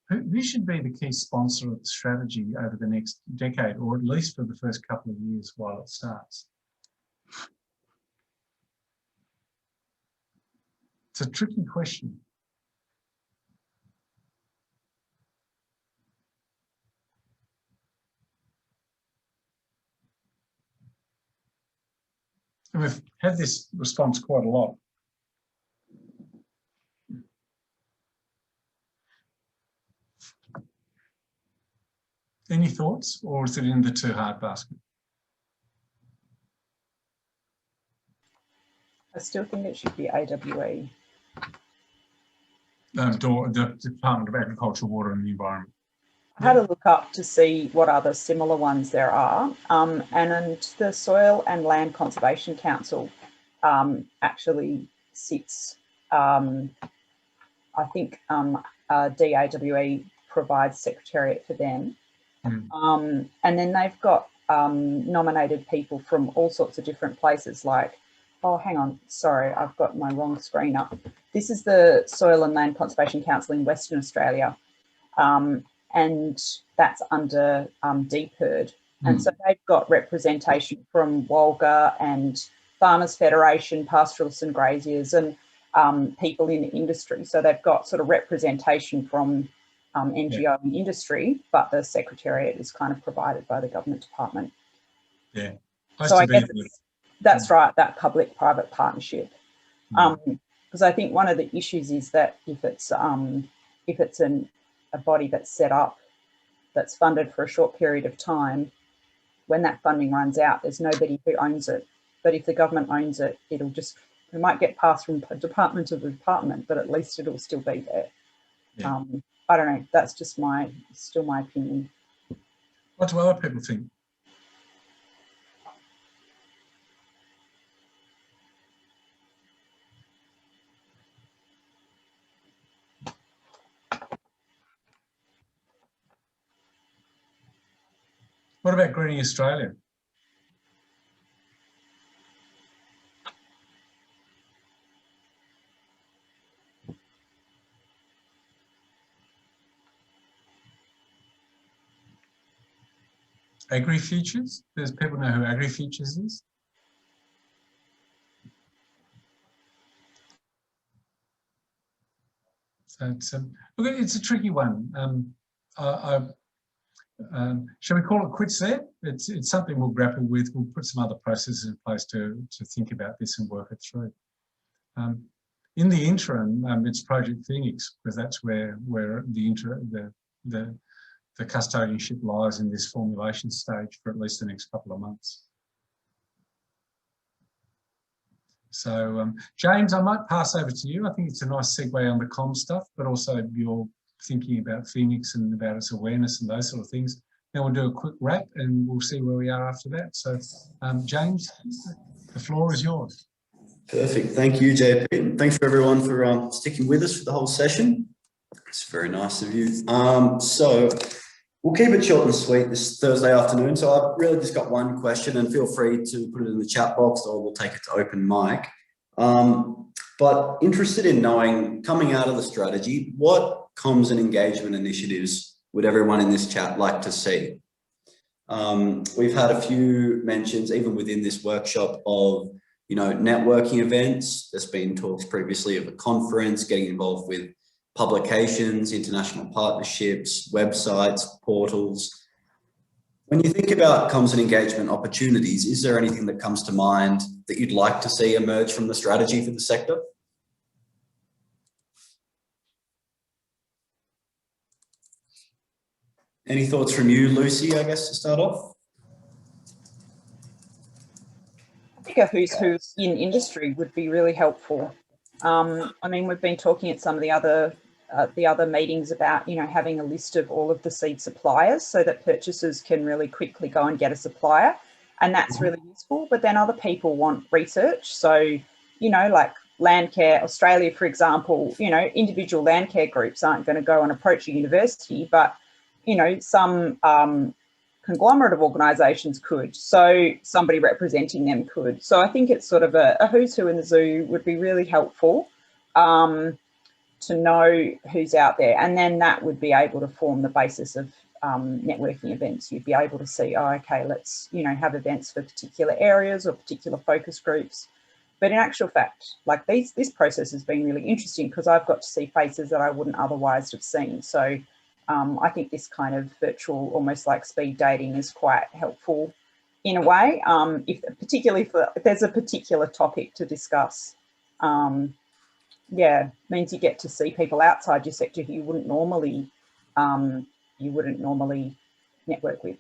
S1: who should be the key sponsor of the strategy over the next decade, or at least for the first couple of years while it starts? It's a tricky question. And we've had this response quite a lot. Any thoughts, or is it in the too hard basket?
S10: I still think it should be AWE.
S1: The Department of Agriculture, Water and the Environment.
S10: I had a look up to see what other similar ones there are, and the Soil and Land Conservation Council actually sits, I think DAWE provides secretariat for them. And then they've got nominated people from all sorts of different places like, oh, hang on, sorry, I've got my wrong screen up. This is the Soil and Land Conservation Council in Western Australia. And that's under DPIRD. And so they've got representation from Walga and Farmers Federation, pastoralists and graziers, and people in the industry. So they've got sort of representation from NGO and industry, but the secretariat is kind of provided by the government department.
S1: Yeah.
S10: So I guess that's right, that public-private partnership. Because I think one of the issues is that if it's a body that's set up, that's funded for a short period of time, when that funding runs out, there's nobody who owns it. But if the government owns it, it might get passed from department to department, but at least it'll still be there.
S1: Yeah.
S10: I don't know, that's just still my opinion.
S1: What do other people think? What about Greening Australia? AgriFutures? Does people know who AgriFutures is? So it's look, it's a tricky one. Shall we call it quits there? It's something we'll grapple with. We'll put some other processes in place to think about this and work it through. In the interim, it's Project Phoenix, because that's where the custodianship lies in this formulation stage for at least the next couple of months. So, James, I might pass over to you. I think it's a nice segue on the comm stuff, but also you're thinking about Phoenix and about its awareness and those sort of things. Then we'll do a quick wrap and we'll see where we are after that. So, James, the floor is yours.
S12: Perfect. Thank you, JP. And thanks for everyone for sticking with us for the whole session. It's very nice of you. So we'll keep it short and sweet this Thursday afternoon. So I've really just got one question, and feel free to put it in the chat box or we'll take it to open mic. But interested in knowing, coming out of the strategy, what comms and engagement initiatives would everyone in this chat like to see? We've had a few mentions, even within this workshop, of networking events. There's been talks previously of a conference, getting involved with publications, international partnerships, websites, portals. When you think about comms and engagement opportunities, is there anything that comes to mind that you'd like to see emerge from the strategy for the sector? Any thoughts from you, Lucy, I guess, to start off?
S10: I think a who's who in industry would be really helpful. I mean, we've been talking at some of the other meetings about, having a list of all of the seed suppliers so that purchasers can really quickly go and get a supplier. And that's really useful. But then other people want research. So, like Landcare Australia, for example, individual Landcare groups aren't going to go and approach a university, but, some conglomerate of organisations could. So somebody representing them could. So I think it's sort of a who's who in the zoo would be really helpful. To know who's out there, and then that would be able to form the basis of networking events. You'd be able to see, oh, okay, let's have events for particular areas or particular focus groups. But in actual fact, like this process has been really interesting because I've got to see faces that I wouldn't otherwise have seen. So I think this kind of virtual, almost like speed dating, is quite helpful in a way. Particularly if there's a particular topic to discuss. Yeah, means you get to see people outside your sector who you wouldn't normally network with.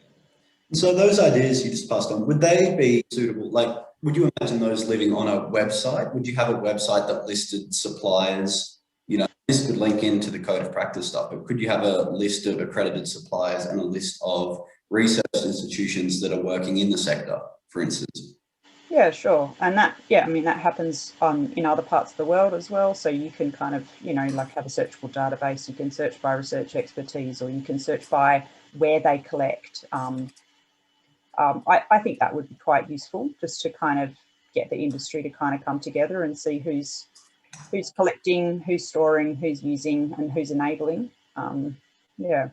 S12: So those ideas you just passed on, would they be suitable? Like, would you imagine those living on a website? Would you have a website that listed suppliers, this could link into the code of practice stuff, but could you have a list of accredited suppliers and a list of research institutions that are working in the sector, for instance?
S10: Yeah, sure. And that, yeah, I mean, that happens in other parts of the world as well. So you can kind of, you know, like have a searchable database. You can search by research expertise, or you can search by where they collect. I think that would be quite useful, just to kind of get the industry to kind of come together and see who's collecting, who's storing, who's using, and who's enabling. Yeah.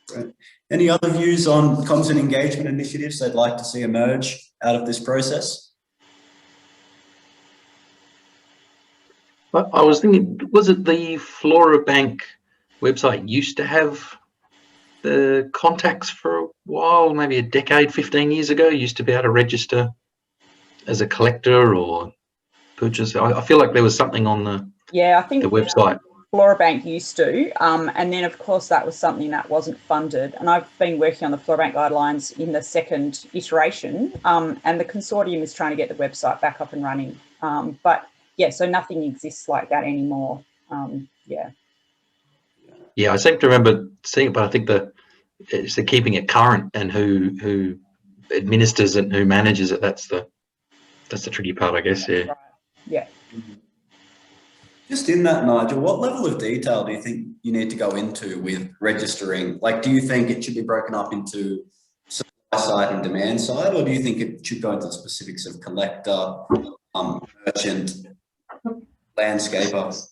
S12: Great. Any other views on comms and engagement initiatives they'd like to see emerge out of this process?
S3: I was thinking, was it the Flora Bank website used to have the contacts for a while, maybe a decade, 15 years ago? You used to be able to register as a collector or purchaser. I feel like there was something on the
S10: I think
S3: the website.
S10: Flora Bank used to, and then of course that was something that wasn't funded. And I've been working on the Flora Bank guidelines in the second iteration, and the consortium is trying to get the website back up and running. But yeah, so nothing exists like that anymore.
S3: Yeah, I seem to remember seeing it, but I think it's the keeping it current and who administers it and who manages it. That's the tricky part, I guess. Yeah.
S10: Right. Yeah.
S12: Just in that, Nigel, what level of detail do you think you need to go into with registering? Like, do you think it should be broken up into supply side and demand side, or do you think it should go into the specifics of collector, merchant, landscaper?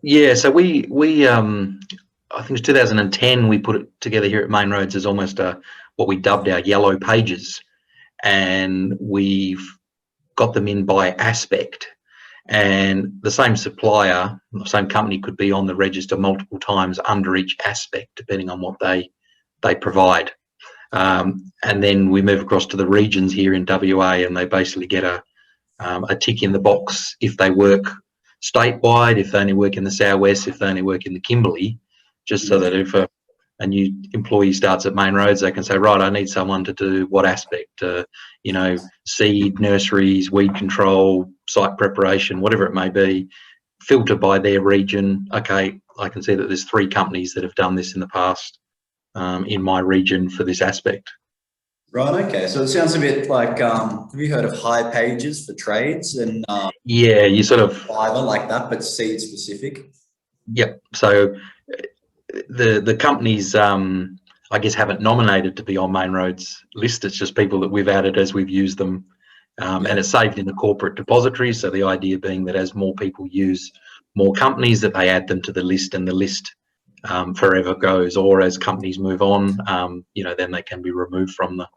S3: Yeah, so we I think it was 2010 we put it together here at Main Roads as almost what we dubbed our yellow pages, and we've got them in by aspect. And the same supplier, the same company could be on the register multiple times under each aspect, depending on what they provide. And then we move across to the regions here in WA, and they basically get a tick in the box if they work statewide, if they only work in the Southwest, if they only work in the Kimberley, just so that if a new employee starts at Main Roads, they can say, right, I need someone to do what aspect, you know, seed, nurseries, weed control, site preparation, whatever it may be, filter by their region. Okay, I can see that there's 3 companies that have done this in the past in my region for this aspect.
S12: Right, okay. So it sounds a bit like, have you heard of high pages for trades? And
S3: yeah, you sort of
S12: Fiverr like that, but seed specific.
S3: Yep. So the companies, I guess, haven't nominated to be on Main Roads list. It's just people that we've added as we've used them, and it's saved in the corporate depository. So the idea being that as more people use more companies, that they add them to the list, and the list forever goes. Or as companies move on, you know, then they can be removed from the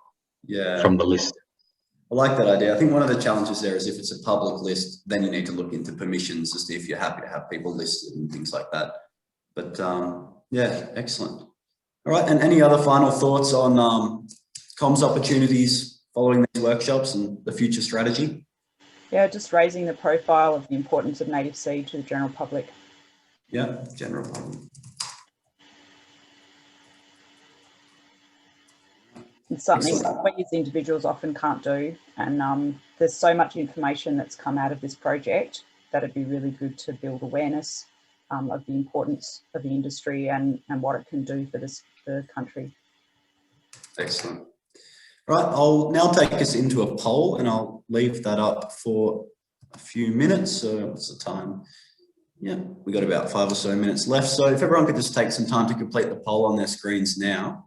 S3: list.
S12: I like that idea. I think one of the challenges there is if it's a public list, then you need to look into permissions to see if you're happy to have people listed and things like that. But yeah, excellent. All right, and any other final thoughts on comms opportunities following these workshops and the future strategy?
S10: Yeah, just raising the profile of the importance of native seed to the general public.
S12: Yeah, general public.
S10: It's something that we as individuals often can't do, and there's so much information that's come out of this project that it'd be really good to build awareness of the importance of the industry and what it can do for the country.
S12: Excellent. Right, I'll now take us into a poll, and I'll leave that up for a few minutes. So what's the time? Yeah, we got about 5 or so minutes left. So if everyone could just take some time to complete the poll on their screens now.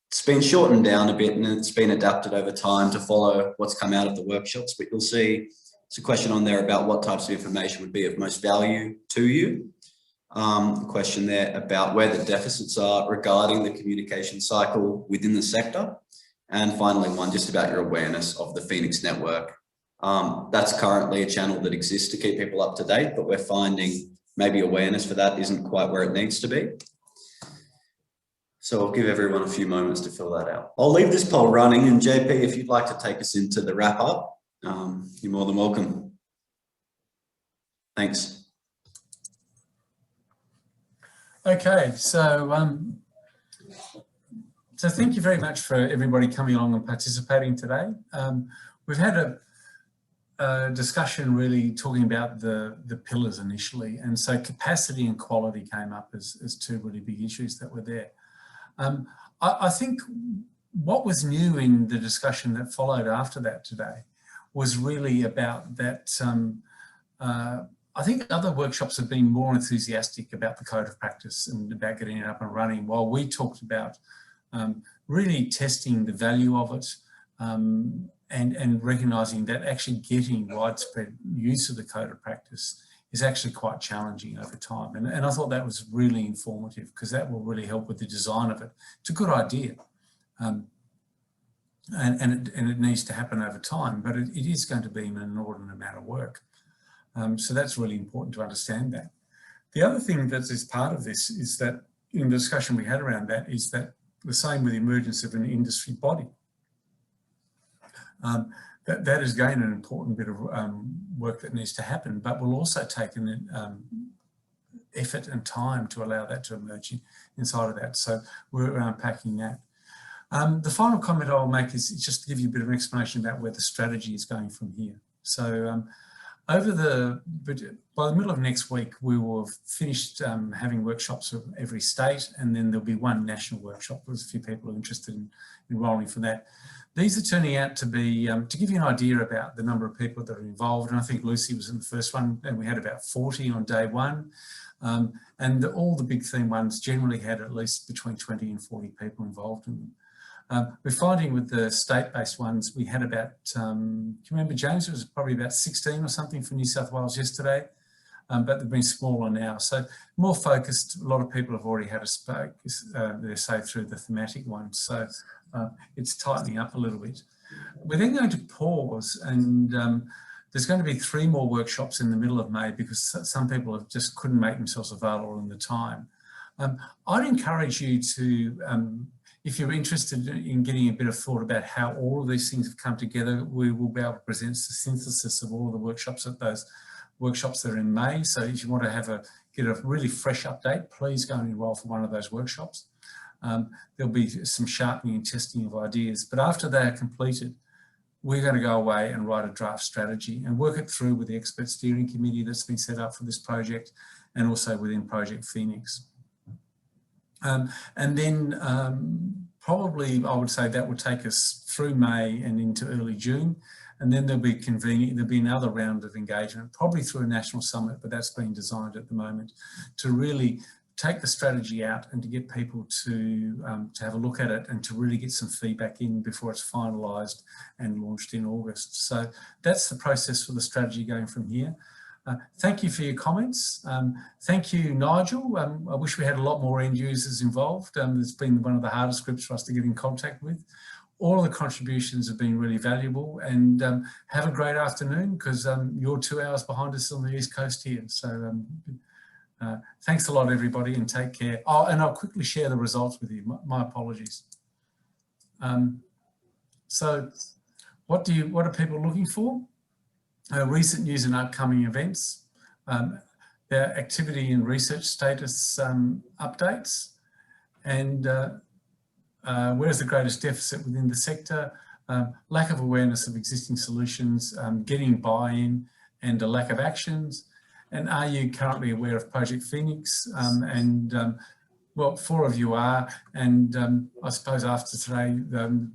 S12: It's been shortened down a bit, and it's been adapted over time to follow what's come out of the workshops, but you'll see it's a question on there about what types of information would be of most value to you. A question there about where the deficits are regarding the communication cycle within the sector. And finally, one just about your awareness of the Phoenix network. That's currently a channel that exists to keep people up to date, but we're finding maybe awareness for that isn't quite where it needs to be. So I'll give everyone a few moments to fill that out. I'll leave this poll running, and JP, if you'd like to take us into the wrap up, you're more than welcome. Thanks.
S1: Okay, so thank you very much for everybody coming along and participating today. We've had discussion really talking about the pillars initially. And so capacity and quality came up as two really big issues that were there. I think what was new in the discussion that followed after that today was really about that. I think other workshops have been more enthusiastic about the code of practice and about getting it up and running, while we talked about really testing the value of it, and recognising that actually getting widespread use of the code of practice is actually quite challenging over time. And I thought that was really informative, because that will really help with the design of it. It's a good idea. And it needs to happen over time, but it is going to be an inordinate amount of work. So that's really important to understand that. The other thing that is part of this is that in the discussion we had around that is that the same with the emergence of an industry body. That is again an important bit of work that needs to happen, but will also take an effort and time to allow that to emerge inside of that. So we're unpacking that. The final comment I'll make is just to give you a bit of an explanation about where the strategy is going from here. So by the middle of next week, we will have finished having workshops of every state, and then there'll be one national workshop. There's a few people who are interested in enrolling for that. These are turning out to be, to give you an idea about the number of people that are involved, and I think Lucy was in the first one, and we had about 40 on day one. And all the big theme ones generally had at least between 20 and 40 people involved in them. We're finding with the state-based ones, we had about, do you remember, James? It was probably about 16 or something for New South Wales yesterday, but they've been smaller now. So more focused. A lot of people have already had a say through the thematic ones. So it's tightening up a little bit. We're then going to pause, and there's going to be 3 more workshops in the middle of May, because some people have just couldn't make themselves available in the time. I'd encourage you to, if you're interested in getting a bit of thought about how all of these things have come together, we will be able to present the synthesis of all of the workshops at those workshops that are in May. So if you want to get a really fresh update, please go and enrol for one of those workshops. There'll be some sharpening and testing of ideas, but after they are completed, we're going to go away and write a draft strategy and work it through with the expert steering committee that's been set up for this project, and also within Project Phoenix. And then probably I would say that will take us through May and into early June. And then there'll be another round of engagement, probably through a national summit, but that's being designed at the moment, to really take the strategy out and to get people to have a look at it and to really get some feedback in before it's finalised and launched in August. So that's the process for the strategy going from here. Thank you for your comments. Thank you, Nigel. I wish we had a lot more end users involved. It's been one of the hardest groups for us to get in contact with. All of the contributions have been really valuable, and have a great afternoon, because you're 2 hours behind us on the East Coast here. So thanks a lot, everybody, and take care. Oh, and I'll quickly share the results with you. My apologies. So what are people looking for? Recent news and upcoming events, their activity and research status updates, and where's the greatest deficit within the sector, lack of awareness of existing solutions, getting buy-in and a lack of actions, and are you currently aware of Project Phoenix? Well, 4 of you are, and I suppose after today,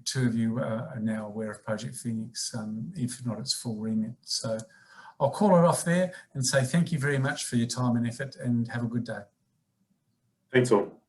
S1: 2 of you are now aware of Project Phoenix, if not its full remit. So I'll call it off there and say thank you very much for your time and effort, and have a good day.
S13: Thanks all.